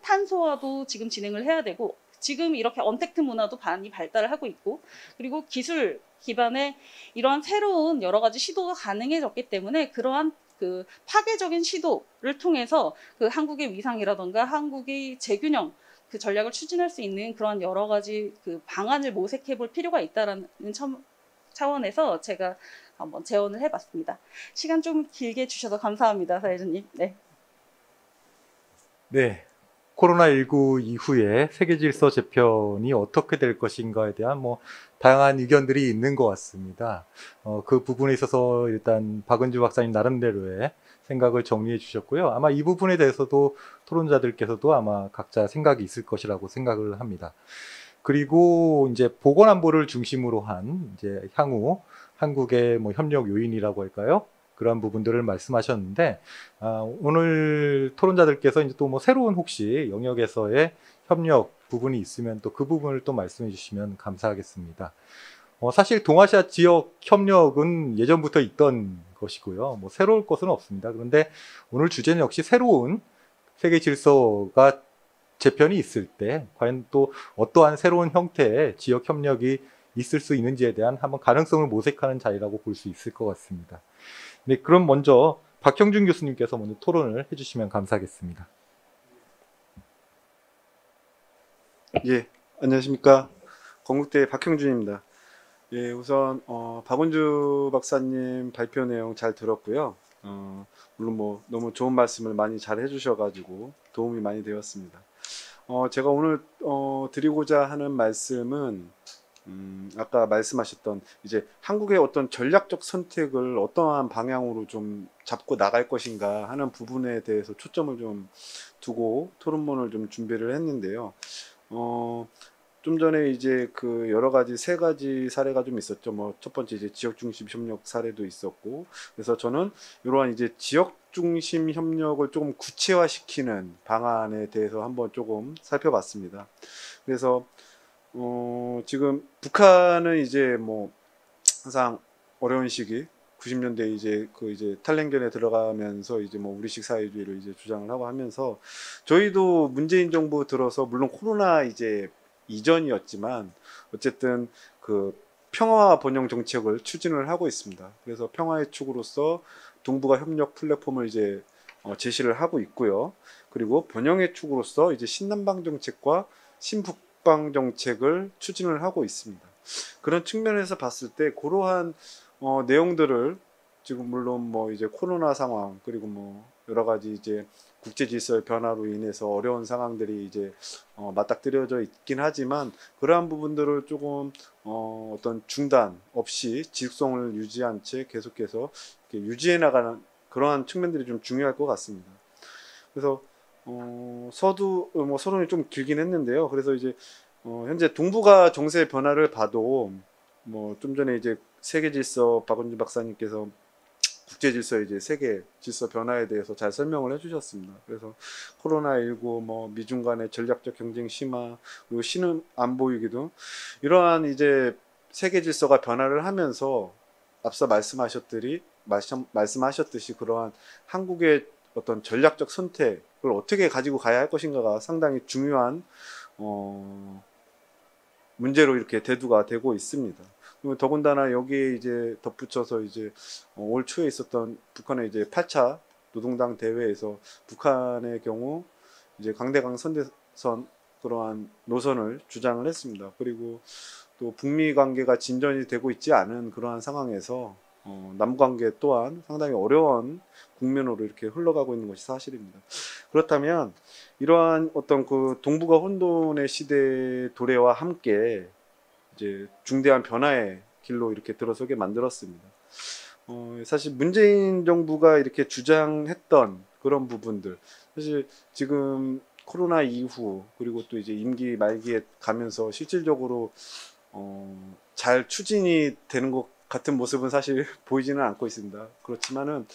탄소화도 지금 진행을 해야 되고, 지금 이렇게 언택트 문화도 많이 발달을 하고 있고, 그리고 기술 기반의 이러한 새로운 여러 가지 시도가 가능해졌기 때문에 그러한 그 파괴적인 시도를 통해서 그 한국의 위상이라던가 한국의 재균형 그 전략을 추진할 수 있는 그런 여러 가지 그 방안을 모색해 볼 필요가 있다라는 차원에서 제가 한번 제언을 해봤습니다. 시간 좀 길게 주셔서 감사합니다, 사회자님. 네. 네. 코로나19 이후에 세계 질서 재편이 어떻게 될 것인가에 대한 다양한 의견들이 있는 것 같습니다. 그 부분에 있어서 일단 박은주 박사님 나름대로의 생각을 정리해 주셨고요. 아마 이 부분에 대해서도 토론자들께서도 아마 각자 생각이 있을 것이라고 생각을 합니다. 그리고 이제 보건안보를 중심으로 한 이제 향후 한국의 협력 요인이라고 할까요? 그런 부분들을 말씀하셨는데, 오늘 토론자들께서 이제 또 새로운 혹시 영역에서의 협력 부분이 있으면 또 그 부분을 또 말씀해 주시면 감사하겠습니다. 사실 동아시아 지역 협력은 예전부터 있던 것이고요. 새로울 것은 없습니다. 그런데 오늘 주제는 역시 새로운 세계 질서가 재편이 있을 때 과연 또 어떠한 새로운 형태의 지역 협력이 있을 수 있는지에 대한 한번 가능성을 모색하는 자리라고 볼 수 있을 것 같습니다. 네, 그럼 먼저 박형준 교수님께서 먼저 토론을 해주시면 감사하겠습니다. 예, 안녕하십니까. 건국대 박형준입니다. 예, 우선 박은주 박사님 발표 내용 잘 들었고요. 물론 너무 좋은 말씀을 많이 잘 해주셔가지고 도움이 많이 되었습니다. 제가 오늘 드리고자 하는 말씀은 아까 말씀하셨던 이제 한국의 어떤 전략적 선택을 어떠한 방향으로 좀 잡고 나갈 것인가 하는 부분에 대해서 초점을 좀 두고 토론문을 좀 준비를 했는데요. 좀 전에 이제 그 여러 가지 세 가지 사례가 좀 있었죠. 첫 번째 이제 지역 중심 협력 사례도 있었고, 그래서 저는 이러한 이제 지역 중심 협력을 조금 구체화시키는 방안에 대해서 한번 조금 살펴봤습니다. 그래서 지금 북한은 이제 항상 어려운 시기 90년대 이제 탈냉전에 들어가면서 이제 우리식 사회주의를 이제 주장을 하고 하면서 저희도 문재인 정부 들어서 물론 코로나 이제 이전이었지만 어쨌든 그 평화 번영 정책을 추진을 하고 있습니다. 그래서 평화의 축으로서 동북아 협력 플랫폼을 이제 제시를 하고 있고요. 그리고 번영의 축으로서 이제 신남방 정책과 신북방 정책을 추진을 하고 있습니다. 그런 측면에서 봤을 때 그러한 내용들을 지금 물론 이제 코로나 상황 그리고 여러 가지 이제 국제 질서의 변화로 인해서 어려운 상황들이 이제 맞닥뜨려져 있긴 하지만 그러한 부분들을 조금 어떤 중단 없이 지속성을 유지한 채 계속해서 이렇게 유지해 나가는 그러한 측면들이 좀 중요할 것 같습니다. 그래서 서론이 좀 길긴 했는데요. 그래서 이제 현재 동북아 정세 변화를 봐도 좀 전에 이제 세계 질서 박은주 박사님께서 국제 질서 이제 세계 질서 변화에 대해서 잘 설명을 해주셨습니다. 그래서 코로나19 미중 간의 전략적 경쟁 심화 그리고 신은 안 보이기도 이러한 이제 세계 질서가 변화를 하면서 앞서 말씀하셨듯이 그러한 한국의 어떤 전략적 선택을 어떻게 가지고 가야 할 것인가가 상당히 중요한 문제로 이렇게 대두가 되고 있습니다. 더군다나 여기에 이제 덧붙여서 이제 올 초에 있었던 북한의 이제 8차 노동당 대회에서 북한의 경우 이제 강대강 선대선 그러한 노선을 주장을 했습니다. 그리고 또 북미 관계가 진전이 되고 있지 않은 그러한 상황에서 남북 관계 또한 상당히 어려운 국면으로 이렇게 흘러가고 있는 것이 사실입니다. 그렇다면 이러한 어떤 그 동북아 혼돈의 시대 도래와 함께 이제 중대한 변화의 길로 이렇게 들어서게 만들었습니다. 사실 문재인 정부가 이렇게 주장했던 그런 부분들, 사실 지금 코로나 이후 그리고 또 이제 임기 말기에 가면서 실질적으로 잘 추진이 되는 것 같은 모습은 사실 보이지는 않고 있습니다. 그렇지만은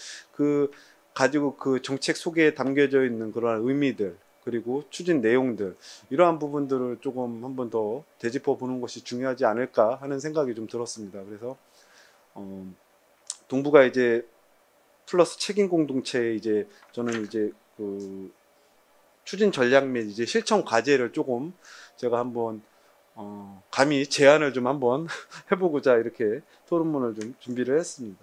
가지고 그 정책 속에 담겨져 있는 그러한 의미들 그리고 추진 내용들 이러한 부분들을 조금 한 번 더 되짚어 보는 것이 중요하지 않을까 하는 생각이 좀 들었습니다. 그래서 동북아 이제 플러스 책임 공동체 이제 저는 이제 그 추진 전략 및 이제 실천 과제를 조금 제가 한번 감히 제안을 좀 한번 해보고자 이렇게 토론문을 좀 준비를 했습니다.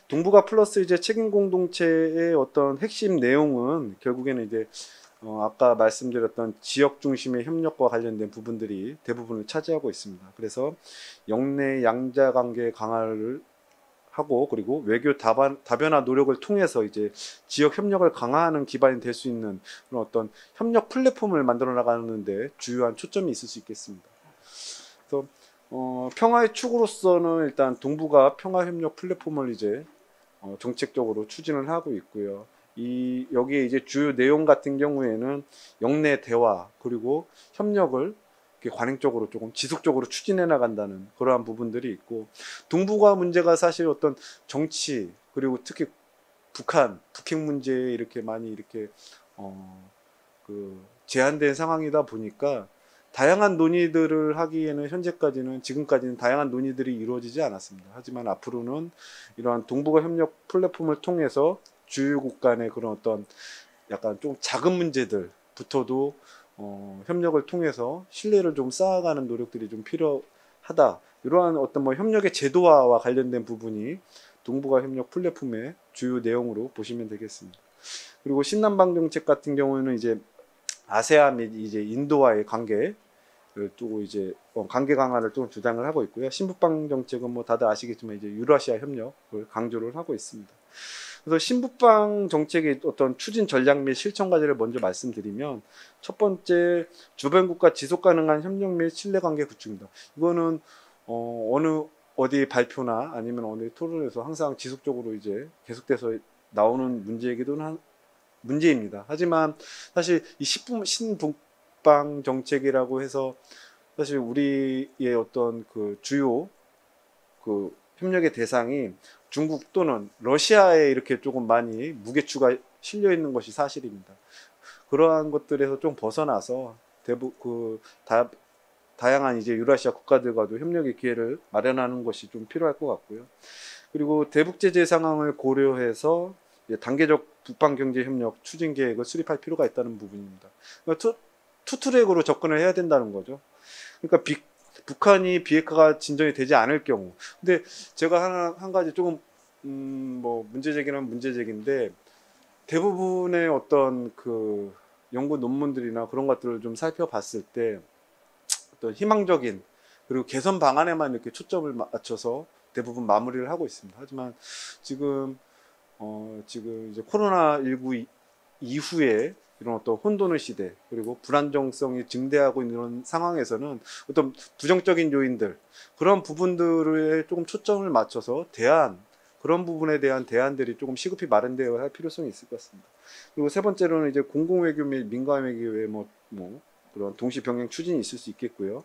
동북아 플러스 이제 책임 공동체의 어떤 핵심 내용은 결국에는 이제 아까 말씀드렸던 지역 중심의 협력과 관련된 부분들이 대부분을 차지하고 있습니다. 그래서 영내 양자 관계 강화를 하고 그리고 외교 다변화 노력을 통해서 이제 지역 협력을 강화하는 기반이 될 수 있는 그런 어떤 협력 플랫폼을 만들어 나가는데 주요한 초점이 있을 수 있겠습니다. 그래서 평화의 축으로서는 일단 동북아 평화 협력 플랫폼을 이제 정책적으로 추진을 하고 있고요. 여기에 이제 주요 내용 같은 경우에는 영내 대화 그리고 협력을 관행적으로 조금 지속적으로 추진해 나간다는 그러한 부분들이 있고, 동북아 문제가 사실 어떤 정치 그리고 특히 북핵 문제에 이렇게 많이 이렇게 제한된 상황이다 보니까 다양한 논의들을 하기에는 지금까지는 다양한 논의들이 이루어지지 않았습니다. 하지만 앞으로는 이러한 동북아 협력 플랫폼을 통해서 주요국 간의 그런 어떤 약간 좀 작은 문제들부터도 협력을 통해서 신뢰를 좀 쌓아가는 노력들이 좀 필요하다. 이러한 어떤 협력의 제도화와 관련된 부분이 동북아 협력 플랫폼의 주요 내용으로 보시면 되겠습니다. 그리고 신남방 정책 같은 경우에는 이제 아세안 및 이제 인도와의 관계를 또 이제 관계 강화를 또 주장을 하고 있고요. 신북방 정책은 뭐 다들 아시겠지만 이제 유라시아 협력을 강조를 하고 있습니다. 그래서 신북방 정책의 어떤 추진 전략 및 실천 과제를 먼저 말씀드리면, 첫 번째 주변국가 지속 가능한 협력 및 신뢰관계 구축입니다. 이거는 어디 발표나 아니면 어느 토론에서 항상 지속적으로 이제 계속돼서 나오는 문제입니다. 하지만 사실 이 신북방 정책이라고 해서 사실 우리의 어떤 주요 협력의 대상이 중국 또는 러시아에 이렇게 조금 많이 무게추가 실려 있는 것이 사실입니다. 그러한 것들에서 좀 벗어나서 다양한 이제 유라시아 국가들과도 협력의 기회를 마련하는 것이 좀 필요할 것 같고요. 그리고 대북 제재 상황을 고려해서 단계적 북방 경제 협력 추진 계획을 수립할 필요가 있다는 부분입니다. 그러니까 투트랙으로 접근을 해야 된다는 거죠. 그러니까 북한이 비핵화가 진전이 되지 않을 경우, 근데 제가 한 가지 조금 문제 제기는 문제 제기인데, 대부분의 어떤 연구 논문들이나 그런 것들을 좀 살펴봤을 때 어떤 희망적인 그리고 개선 방안에만 이렇게 초점을 맞춰서 대부분 마무리를 하고 있습니다. 하지만 지금 이제 코로나19 이후에 이런 어떤 혼돈의 시대 그리고 불안정성이 증대하고 있는 상황에서는 어떤 부정적인 요인들, 그런 부분들에 조금 초점을 맞춰서 그런 부분에 대한 대안들이 조금 시급히 마련되어야 할 필요성이 있을 것 같습니다. 그리고 세 번째로는 이제 공공외교 및 민간외교의 그런 동시 병행 추진이 있을 수 있겠고요.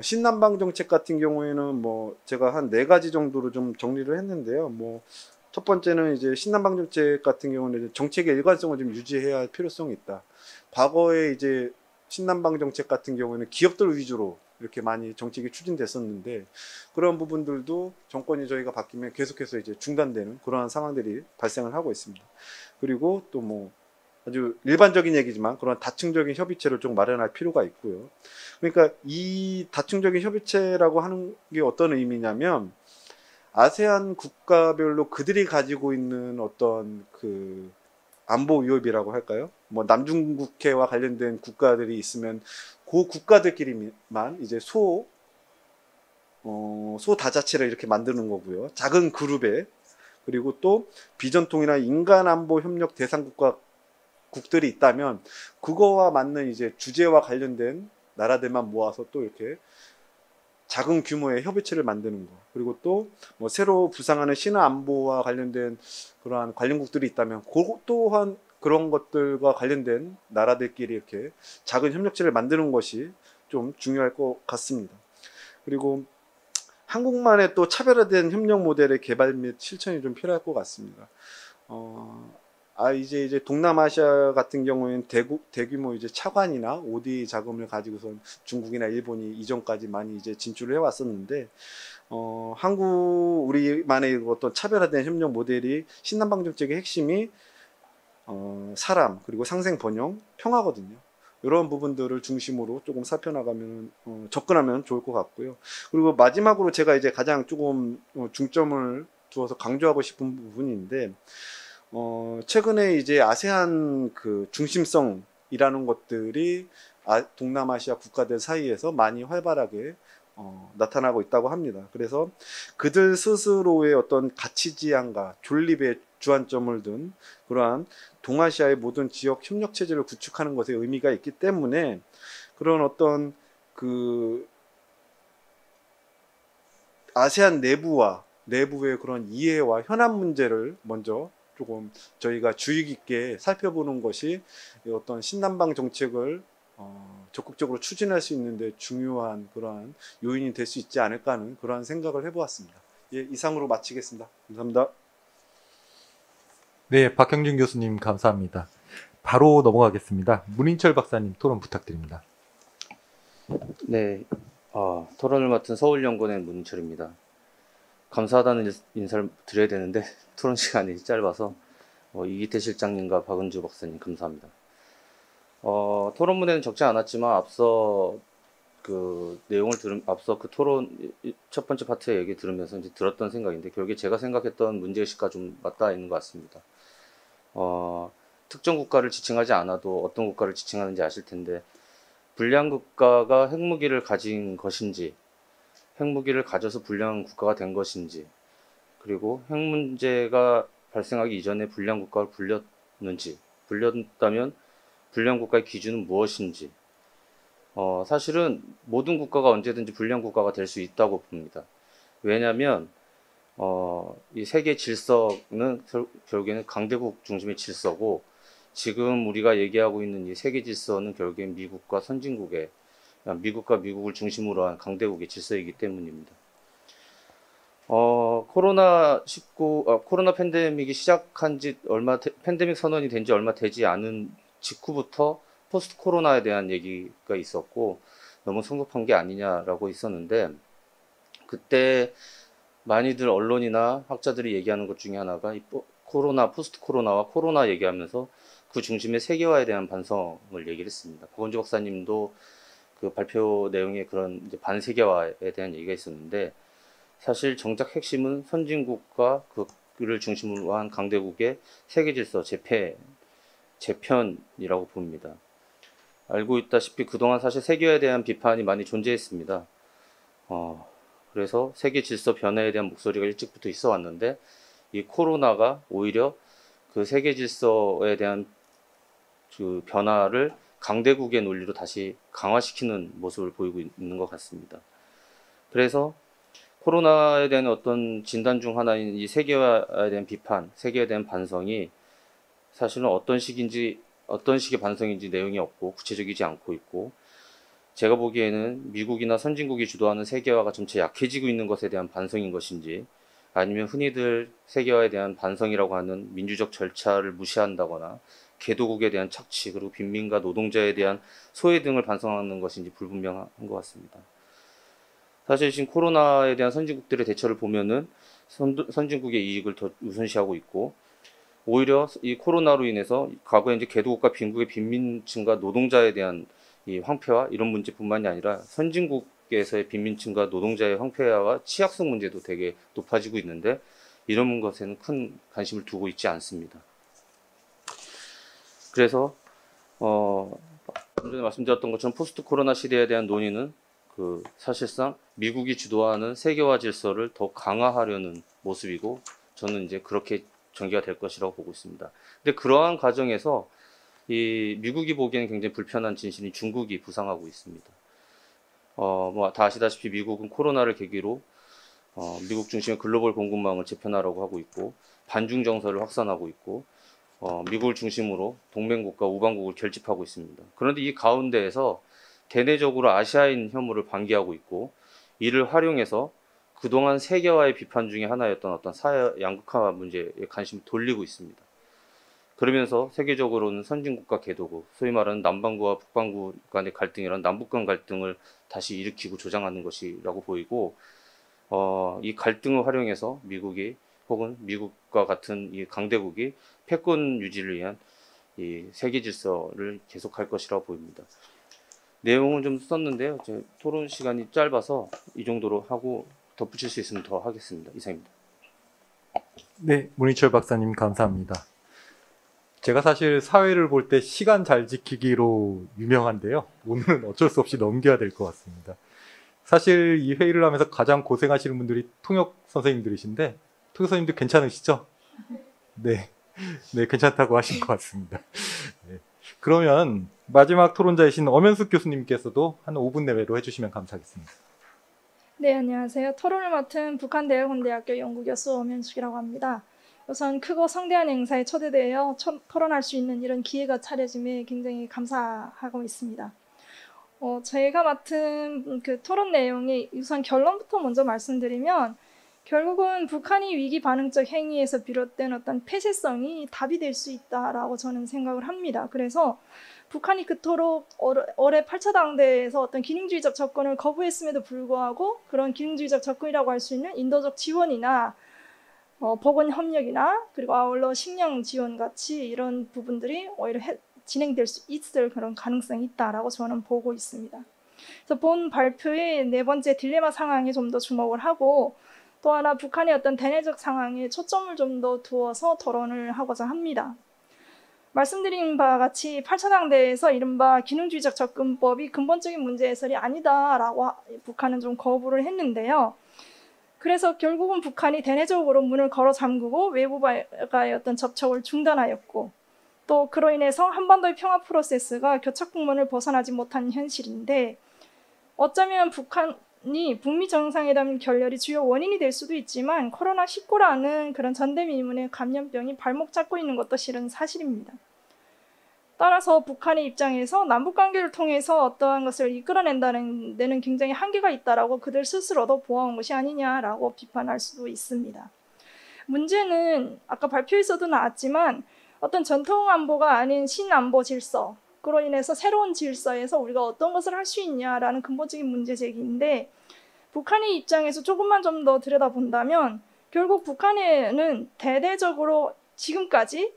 신남방 정책 같은 경우에는 제가 한 4가지 정도로 좀 정리를 했는데요. 첫 번째는 이제 신남방 정책 같은 경우는 정책의 일관성을 좀 유지해야 할 필요성이 있다. 과거에 이제 신남방 정책 같은 경우에는 기업들 위주로 이렇게 많이 정책이 추진됐었는데, 그런 부분들도 정권이 저희가 바뀌면 계속해서 이제 중단되는 그러한 상황들이 발생을 하고 있습니다. 그리고 또 아주 일반적인 얘기지만 그런 다층적인 협의체를 좀 마련할 필요가 있고요. 그러니까 이 다층적인 협의체라고 하는 게 어떤 의미냐면, 아세안 국가별로 그들이 가지고 있는 어떤 안보 위협이라고 할까요? 남중국해와 관련된 국가들이 있으면 그 국가들끼리만 이제 소다자체를 이렇게 만드는 거고요. 작은 그룹에, 그리고 또 비전통이나 인간 안보 협력 대상 국들이 있다면 그거와 맞는 이제 주제와 관련된 나라들만 모아서 또 이렇게 작은 규모의 협의체를 만드는 거, 그리고 또 새로 부상하는 신화 안보와 관련된 그러한 관련국들이 있다면 또한 그런 것들과 관련된 나라들끼리 이렇게 작은 협력체를 만드는 것이 좀 중요할 것 같습니다. 그리고 한국만의 또 차별화된 협력 모델의 개발 및 실천이 좀 필요할 것 같습니다. 이제 동남아시아 같은 경우에는 대규모 이제 차관이나 ODA 자금을 가지고선 중국이나 일본이 이전까지 많이 이제 진출을 해왔었는데, 우리만의 어떤 차별화된 협력 모델이 신남방 정책의 핵심이 사람 그리고 상생 번영 평화거든요. 이런 부분들을 중심으로 조금 살펴나가면 접근하면 좋을 것 같고요. 그리고 마지막으로 제가 이제 가장 조금 중점을 두어서 강조하고 싶은 부분인데, 최근에 이제 아세안 그 중심성이라는 것들이 동남아시아 국가들 사이에서 많이 활발하게 나타나고 있다고 합니다. 그래서 그들 스스로의 어떤 가치지향과 존립의 주안점을 둔 그러한 동아시아의 모든 지역 협력 체제를 구축하는 것에 의미가 있기 때문에 그런 어떤 그 아세안 내부의 그런 이해와 현안 문제를 먼저 조금 저희가 주의 깊게 살펴보는 것이 어떤 신남방 정책을 적극적으로 추진할 수 있는데 중요한 그러한 요인이 될 수 있지 않을까 하는 그러한 생각을 해보았습니다. 예, 이상으로 마치겠습니다. 감사합니다. 네, 박형준 교수님 감사합니다. 바로 넘어가겠습니다. 문인철 박사님 토론 부탁드립니다. 네, 토론을 맡은 서울연구원의 문인철입니다. 감사하다는 인사를 드려야 되는데 토론 시간이 짧아서 이기태 실장님과 박은주 박사님 감사합니다. 토론문에는 적지 않았지만 앞서 그 토론 첫 번째 파트의 얘기 들으면서 이제 들었던 생각인데 결국에 제가 생각했던 문제의식과 좀 맞닿아 있는 것 같습니다. 특정 국가를 지칭하지 않아도 어떤 국가를 지칭하는지 아실 텐데 불량 국가가 핵무기를 가진 것인지 핵무기를 가져서 불량 국가가 된 것인지 그리고 핵 문제가 발생하기 이전에 불량 국가를 불렸다면 불량 국가의 기준은 무엇인지 사실은 모든 국가가 언제든지 불량 국가가 될 수 있다고 봅니다. 왜냐하면 이 세계 질서는 결국에는 강대국 중심의 질서고 지금 우리가 얘기하고 있는 이 세계 질서는 결국엔 미국과 선진국의 미국과 미국을 중심으로 한 강대국의 질서이기 때문입니다. 코로나 팬데믹이 시작한 지 팬데믹 선언이 된 지 얼마 되지 않은 직후부터 포스트 코로나에 대한 얘기가 있었고 너무 성급한 게 아니냐라고 있었는데 그때 많이들 언론이나 학자들이 얘기하는 것 중에 하나가 이 포스트 코로나와 코로나 얘기하면서 그 중심의 세계화에 대한 반성을 얘기를 했습니다. 박원주 박사님도 그 발표 내용에 그런 이제 반세계화에 대한 얘기가 있었는데 사실 정작 핵심은 선진국과 그를 중심으로 한 강대국의 세계 질서 재편이라고 봅니다. 알고 있다시피 그동안 사실 세계화에 대한 비판이 많이 존재했습니다. 그래서 세계 질서 변화에 대한 목소리가 일찍부터 있어 왔는데 이 코로나가 오히려 그 세계 질서에 대한 그 변화를 강대국의 논리로 다시 강화시키는 모습을 보이고 있는 것 같습니다. 그래서 코로나에 대한 어떤 진단 중 하나인 이 세계화에 대한 비판, 세계화에 대한 반성이 사실은 어떤 식의 반성인지 내용이 없고 구체적이지 않고 있고 제가 보기에는 미국이나 선진국이 주도하는 세계화가 점차 약해지고 있는 것에 대한 반성인 것인지 아니면 흔히들 세계화에 대한 반성이라고 하는 민주적 절차를 무시한다거나 개도국에 대한 착취 그리고 빈민가 노동자에 대한 소외 등을 반성하는 것인지 불분명한 것 같습니다. 사실 지금 코로나에 대한 선진국들의 대처를 보면은 선진국의 이익을 더 우선시하고 있고 오히려 이 코로나로 인해서 과거에 이제 개도국과 빈국의 빈민층과 노동자에 대한 이 황폐화 이런 문제뿐만이 아니라 선진국에서의 빈민층과 노동자의 황폐화와 취약성 문제도 되게 높아지고 있는데 이런 것에는 큰 관심을 두고 있지 않습니다. 그래서 전에 말씀드렸던 것처럼 포스트 코로나 시대에 대한 논의는 사실상 미국이 주도하는 세계화 질서를 더 강화하려는 모습이고 저는 이제 그렇게 전개가 될 것이라고 보고 있습니다. 근데 그러한 과정에서 이 미국이 보기에는 굉장히 불편한 진실이 중국이 부상하고 있습니다. 다 아시다시피 미국은 코로나를 계기로 미국 중심의 글로벌 공급망을 재편하려고 하고 있고 반중 정서를 확산하고 있고 미국을 중심으로 동맹국가 우방국을 결집하고 있습니다. 그런데 이 가운데에서 대내적으로 아시아인 혐오를 방기하고 있고 이를 활용해서 그동안 세계화의 비판 중에 하나였던 어떤 사회 양극화 문제에 관심을 돌리고 있습니다. 그러면서 세계적으로는 선진국과 개도국, 소위 말하는 남반구와 북반구 간의 갈등이란 남북 간 갈등을 다시 일으키고 조장하는 것이라고 보이고 이 갈등을 활용해서 미국이 혹은 미국과 같은 이 강대국이 패권 유지를 위한 이 세계 질서를 계속할 것이라고 보입니다. 내용은 좀 썼는데요. 제 토론 시간이 짧아서 이 정도로 하고 덧붙일 수 있으면 더 하겠습니다. 이상입니다. 네, 문희철 박사님 감사합니다. 제가 사실 사회를 볼 때 시간 잘 지키기로 유명한데요. 오늘은 어쩔 수 없이 넘겨야 될 것 같습니다. 사실 이 회의를 하면서 가장 고생하시는 분들이 통역 선생님들이신데 통역 선생님들 괜찮으시죠? 네, 네 괜찮다고 하신 것 같습니다. 네. 그러면 마지막 토론자이신 엄현숙 교수님께서도 한 5분 내외로 해주시면 감사하겠습니다. 네, 안녕하세요. 토론을 맡은 북한대학원대학교 연구교수 엄현숙이라고 합니다. 우선 크고 성대한 행사에 초대되어 토론할 수 있는 이런 기회가 차려짐에 굉장히 감사하고 있습니다. 저희가 맡은 그 토론 내용이 우선 결론부터 먼저 말씀드리면 결국은 북한이 위기 반응적 행위에서 비롯된 어떤 폐쇄성이 답이 될 수 있다라고 저는 생각을 합니다. 그래서 북한이 그토록 올해 8차 당대에서 어떤 기능주의적 접근을 거부했음에도 불구하고 그런 기능주의적 접근이라고 할 수 있는 인도적 지원이나 보건 협력이나 그리고 아울러 식량 지원 같이 이런 부분들이 오히려 진행될 수 있을 그런 가능성이 있다라고 저는 보고 있습니다. 그래서 본 발표의 네 번째 딜레마 상황에 좀 더 주목을 하고 또 하나 북한의 어떤 대내적 상황에 초점을 좀 더 두어서 토론을 하고자 합니다. 말씀드린 바와 같이 8차 당대에서 이른바 기능주의적 접근법이 근본적인 문제 해설이 아니다라고 북한은 좀 거부를 했는데요. 그래서 결국은 북한이 대내적으로 문을 걸어 잠그고 외부와의 어떤 접촉을 중단하였고 또 그로 인해서 한반도의 평화 프로세스가 교착국면을 벗어나지 못한 현실인데 어쩌면 북한이 북미 정상회담 결렬이 주요 원인이 될 수도 있지만 코로나19라는 그런 전대미문의 감염병이 발목 잡고 있는 것도 실은 사실입니다. 따라서 북한의 입장에서 남북관계를 통해서 어떠한 것을 이끌어낸다는 데는 굉장히 한계가 있다라고 그들 스스로도 보아온 것이 아니냐라고 비판할 수도 있습니다. 문제는 아까 발표에서도 나왔지만 어떤 전통 안보가 아닌 신안보 질서, 그로 인해서 새로운 질서에서 우리가 어떤 것을 할 수 있냐라는 근본적인 문제 제기인데 북한의 입장에서 조금만 좀 더 들여다본다면 결국 북한에는 대대적으로 지금까지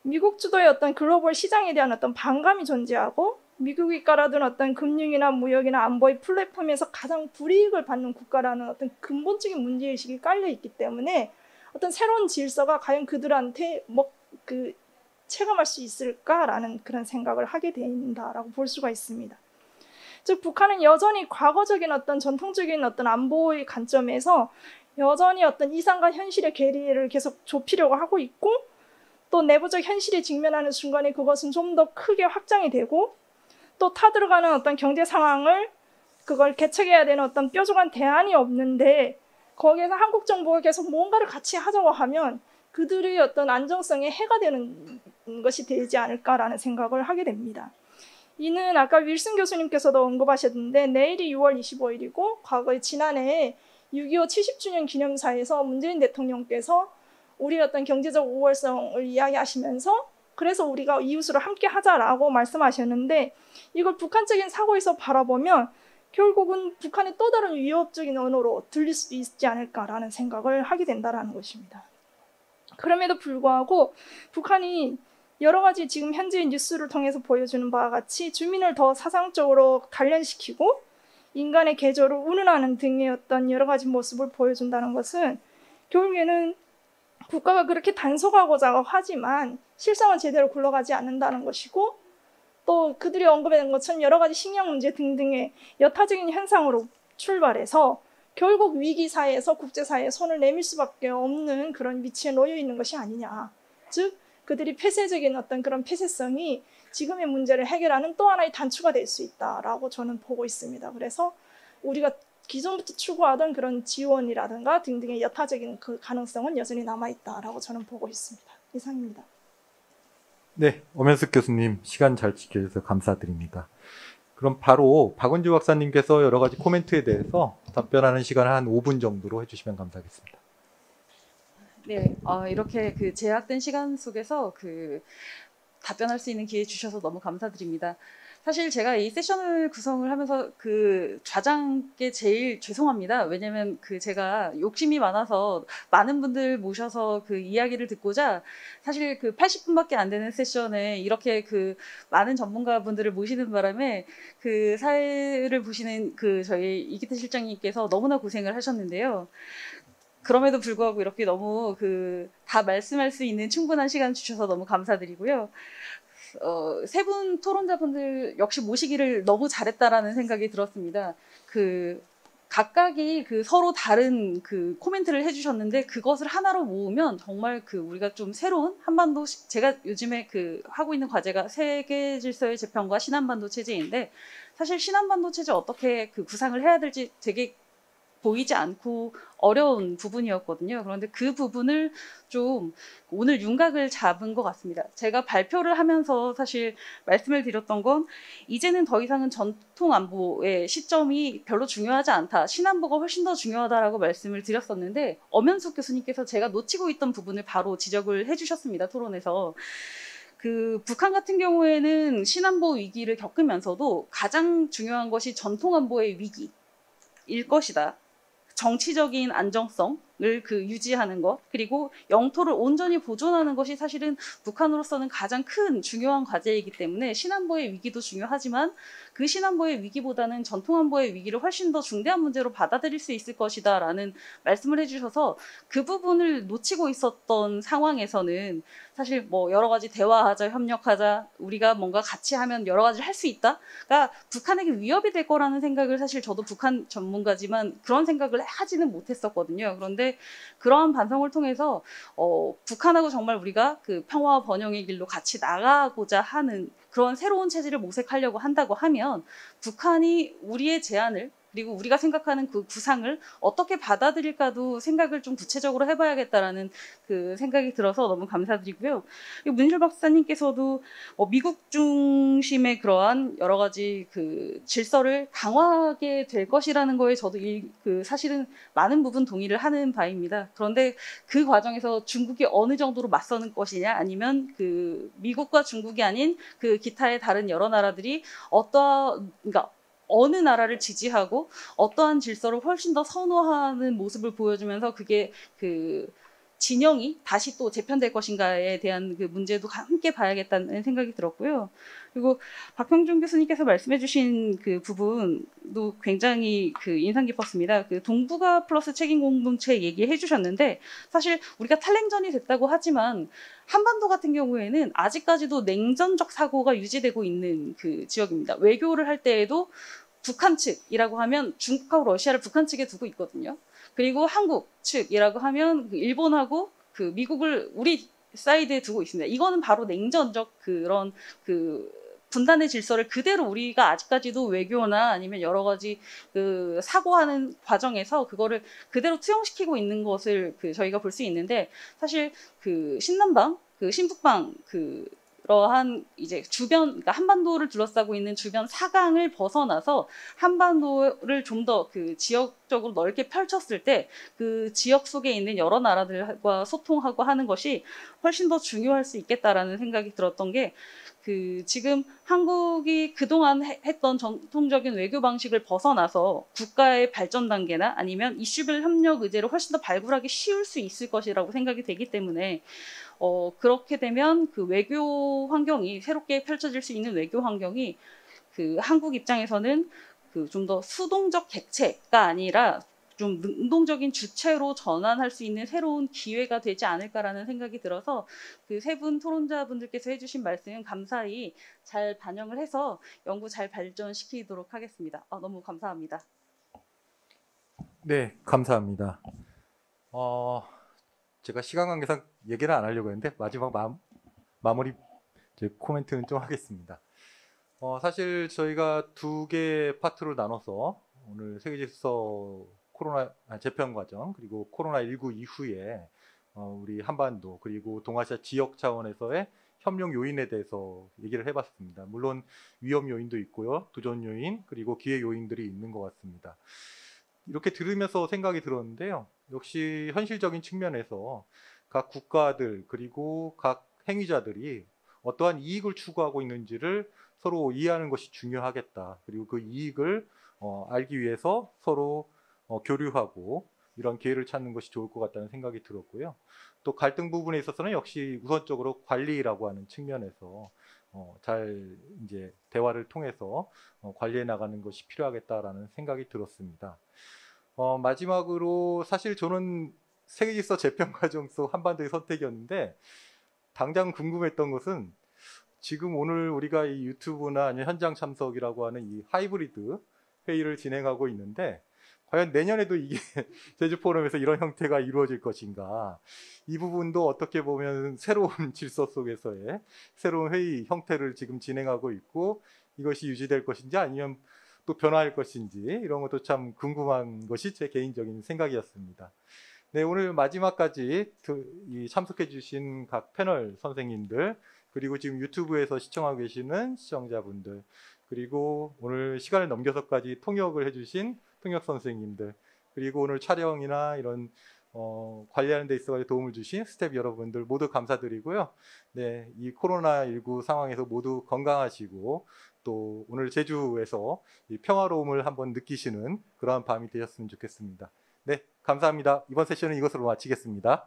미국 주도의 어떤 글로벌 시장에 대한 어떤 반감이 존재하고 미국이 깔아둔 어떤 금융이나 무역이나 안보의 플랫폼에서 가장 불이익을 받는 국가라는 어떤 근본적인 문제의식이 깔려있기 때문에 어떤 새로운 질서가 과연 그들한테 체감할 수 있을까라는 그런 생각을 하게 된다라고 볼 수가 있습니다. 즉 북한은 여전히 과거적인 어떤 전통적인 어떤 안보의 관점에서 여전히 어떤 이상과 현실의 괴리를 계속 좁히려고 하고 있고 또 내부적 현실에 직면하는 순간에 그것은 좀 더 크게 확장이 되고 또 타들어가는 어떤 경제 상황을 그걸 개척해야 되는 어떤 뾰족한 대안이 없는데 거기에서 한국 정부가 계속 뭔가를 같이 하자고 하면 그들의 어떤 안정성에 해가 되는 것이 되지 않을까라는 생각을 하게 됩니다. 이는 아까 윌슨 교수님께서도 언급하셨는데 내일이 6월 25일이고 과거에 지난해 6.25 70주년 기념사에서 문재인 대통령께서 우리의 어떤 경제적 우월성을 이야기하시면서 그래서 우리가 이웃으로 함께 하자라고 말씀하셨는데 이걸 북한적인 사고에서 바라보면 결국은 북한의 또 다른 위협적인 언어로 들릴 수도 있지 않을까라는 생각을 하게 된다는 것입니다. 그럼에도 불구하고 북한이 여러 가지 지금 현재의 뉴스를 통해서 보여주는 바와 같이 주민을 더 사상적으로 단련시키고 인간의 계절을 운운하는 등의 어떤 여러 가지 모습을 보여준다는 것은 결국에는 국가가 그렇게 단속하고자 하지만 실상은 제대로 굴러가지 않는다는 것이고 또 그들이 언급한 것처럼 여러 가지 식량 문제 등등의 여타적인 현상으로 출발해서 결국 위기사회에서 국제사회에 손을 내밀 수밖에 없는 그런 위치에 놓여 있는 것이 아니냐. 즉 그들이 폐쇄적인 어떤 그런 폐쇄성이 지금의 문제를 해결하는 또 하나의 단추가 될 수 있다라고 저는 보고 있습니다. 그래서 우리가 기존부터 추구하던 그런 지원이라든가 등등의 여타적인 그 가능성은 여전히 남아있다라고 저는 보고 있습니다. 이상입니다. 네, 엄현숙 교수님 시간 잘 지켜주셔서 감사드립니다. 그럼 바로 박은주 박사님께서 여러 가지 코멘트에 대해서 답변하는 시간을 한 5분 정도로 해주시면 감사하겠습니다. 네, 이렇게 그 제약된 시간 속에서 답변할 수 있는 기회 주셔서 너무 감사드립니다. 사실 제가 이 세션을 구성을 하면서 좌장께 제일 죄송합니다. 왜냐면 제가 욕심이 많아서 많은 분들 모셔서 이야기를 듣고자 사실 80분밖에 안 되는 세션에 이렇게 많은 전문가분들을 모시는 바람에 사회를 보시는 저희 이기태 실장님께서 너무나 고생을 하셨는데요. 그럼에도 불구하고 이렇게 너무 다 말씀할 수 있는 충분한 시간 주셔서 너무 감사드리고요. 세 분 토론자분들 역시 모시기를 너무 잘했다라는 생각이 들었습니다. 각각이 서로 다른 코멘트를 해주셨는데 그것을 하나로 모으면 정말 우리가 좀 새로운 한반도, 제가 요즘에 하고 있는 과제가 세계 질서의 재편과 신한반도 체제인데 사실 신한반도 체제 어떻게 구상을 해야 될지 되게 보이지 않고 어려운 부분이었거든요. 그런데 그 부분을 좀 오늘 윤곽을 잡은 것 같습니다. 제가 발표를 하면서 사실 말씀을 드렸던 건 이제는 더 이상은 전통 안보의 시점이 별로 중요하지 않다. 신안보가 훨씬 더 중요하다라고 말씀을 드렸었는데 엄현숙 교수님께서 제가 놓치고 있던 부분을 바로 지적을 해주셨습니다. 토론에서. 북한 같은 경우에는 신안보 위기를 겪으면서도 가장 중요한 것이 전통 안보의 위기일 것이다. 정치적인 안정성을 유지하는 것, 그리고 영토를 온전히 보존하는 것이 사실은 북한으로서는 가장 큰 중요한 과제이기 때문에 신안보의 위기도 중요하지만 그 신안보의 위기보다는 전통안보의 위기를 훨씬 더 중대한 문제로 받아들일 수 있을 것이다 라는 말씀을 해주셔서 그 부분을 놓치고 있었던 상황에서는 사실 여러 가지 대화하자, 협력하자, 우리가 뭔가 같이 하면 여러 가지를 할 수 있다가 북한에게 위협이 될 거라는 생각을 사실 저도 북한 전문가지만 그런 생각을 하지는 못했었거든요. 그런데 그러한 반성을 통해서 북한하고 정말 우리가 평화와 번영의 길로 같이 나가고자 하는 그런 새로운 체제를 모색하려고 한다고 하면 북한이 우리의 제안을 그리고 우리가 생각하는 그 구상을 어떻게 받아들일까도 생각을 좀 구체적으로 해봐야겠다라는 생각이 들어서 너무 감사드리고요. 문실 박사님께서도 미국 중심의 그러한 여러 가지 질서를 강화하게 될 것이라는 거에 저도 사실은 많은 부분 동의를 하는 바입니다. 그런데 그 과정에서 중국이 어느 정도로 맞서는 것이냐 아니면 미국과 중국이 아닌 기타의 다른 여러 나라들이 그러니까 어느 나라를 지지하고 어떠한 질서를 훨씬 더 선호하는 모습을 보여주면서 그게 진영이 다시 또 재편될 것인가에 대한 문제도 함께 봐야겠다는 생각이 들었고요. 그리고 박형준 교수님께서 말씀해 주신 부분도 굉장히 인상 깊었습니다. 동북아 플러스 책임 공동체 얘기해 주셨는데 사실 우리가 탈냉전이 됐다고 하지만 한반도 같은 경우에는 아직까지도 냉전적 사고가 유지되고 있는 지역입니다. 외교를 할 때에도 북한 측이라고 하면 중국하고 러시아를 북한 측에 두고 있거든요. 그리고 한국 측이라고 하면 일본하고 미국을 우리 사이드에 두고 있습니다. 이거는 바로 냉전적 그런 분단의 질서를 그대로 우리가 아직까지도 외교나 아니면 여러 가지 사고하는 과정에서 그거를 그대로 투영시키고 있는 것을 저희가 볼 수 있는데 사실 신남방, 신북방 그러한 이제 그러니까 한반도를 둘러싸고 있는 주변 사강을 벗어나서 한반도를 좀 더 지역적으로 넓게 펼쳤을 때 지역 속에 있는 여러 나라들과 소통하고 하는 것이 훨씬 더 중요할 수 있겠다라는 생각이 들었던 게 지금 한국이 그동안 했던 전통적인 외교 방식을 벗어나서 국가의 발전 단계나 아니면 이슈별 협력 의제를 훨씬 더 발굴하기 쉬울 수 있을 것이라고 생각이 되기 때문에 그렇게 되면 외교 환경이 새롭게 펼쳐질 수 있는 외교 환경이 한국 입장에서는 좀 더 수동적 객체가 아니라 좀 능동적인 주체로 전환할 수 있는 새로운 기회가 되지 않을까라는 생각이 들어서 세 분 토론자분들께서 해주신 말씀 감사히 잘 반영을 해서 연구 잘 발전시키도록 하겠습니다. 너무 감사합니다. 네, 감사합니다. 제가 시간 관계상 얘기를 안 하려고 했는데 마지막 마무리 코멘트는 좀 하겠습니다. 사실 저희가 두 개의 파트로 나눠서 오늘 세계질서 코로나 재편 과정 그리고 코로나19 이후에 우리 한반도 그리고 동아시아 지역 차원에서의 협력 요인에 대해서 얘기를 해봤습니다. 물론 위험 요인도 있고요, 도전 요인 그리고 기회 요인들이 있는 것 같습니다. 이렇게 들으면서 생각이 들었는데요. 역시 현실적인 측면에서 각 국가들 그리고 각 행위자들이 어떠한 이익을 추구하고 있는지를 서로 이해하는 것이 중요하겠다. 그리고 그 이익을 알기 위해서 서로 교류하고 이런 기회를 찾는 것이 좋을 것 같다는 생각이 들었고요. 또 갈등 부분에 있어서는 역시 우선적으로 관리라고 하는 측면에서 잘 이제 대화를 통해서 관리해 나가는 것이 필요하겠다라는 생각이 들었습니다. 마지막으로 사실 저는 세계질서 재편 과정 속 한반도의 선택이었는데 당장 궁금했던 것은 지금 오늘 우리가 이 유튜브나 아니면 현장 참석이라고 하는 이 하이브리드 회의를 진행하고 있는데 과연 내년에도 이게 제주 포럼에서 이런 형태가 이루어질 것인가? 이 부분도 어떻게 보면 새로운 질서 속에서의 새로운 회의 형태를 지금 진행하고 있고 이것이 유지될 것인지 아니면 또 변화할 것인지 이런 것도 참 궁금한 것이 제 개인적인 생각이었습니다. 네, 오늘 마지막까지 참석해 주신 각 패널 선생님들 그리고 지금 유튜브에서 시청하고 계시는 시청자분들 그리고 오늘 시간을 넘겨서까지 통역을 해주신 통역 선생님들 그리고 오늘 촬영이나 이런 관리하는 데 있어서 도움을 주신 스태프 여러분들 모두 감사드리고요. 네, 이 코로나19 상황에서 모두 건강하시고 또 오늘 제주에서 이 평화로움을 한번 느끼시는 그러한 밤이 되셨으면 좋겠습니다. 네, 감사합니다. 이번 세션은 이것으로 마치겠습니다.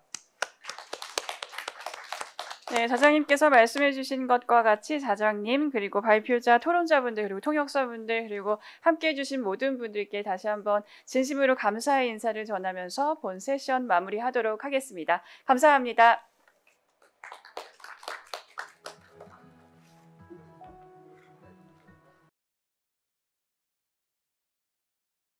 네, 자장님께서 말씀해 주신 것과 같이 자장님 그리고 발표자 토론자분들 그리고 통역사분들 그리고 함께해 주신 모든 분들께 다시 한번 진심으로 감사의 인사를 전하면서 본 세션 마무리하도록 하겠습니다. 감사합니다.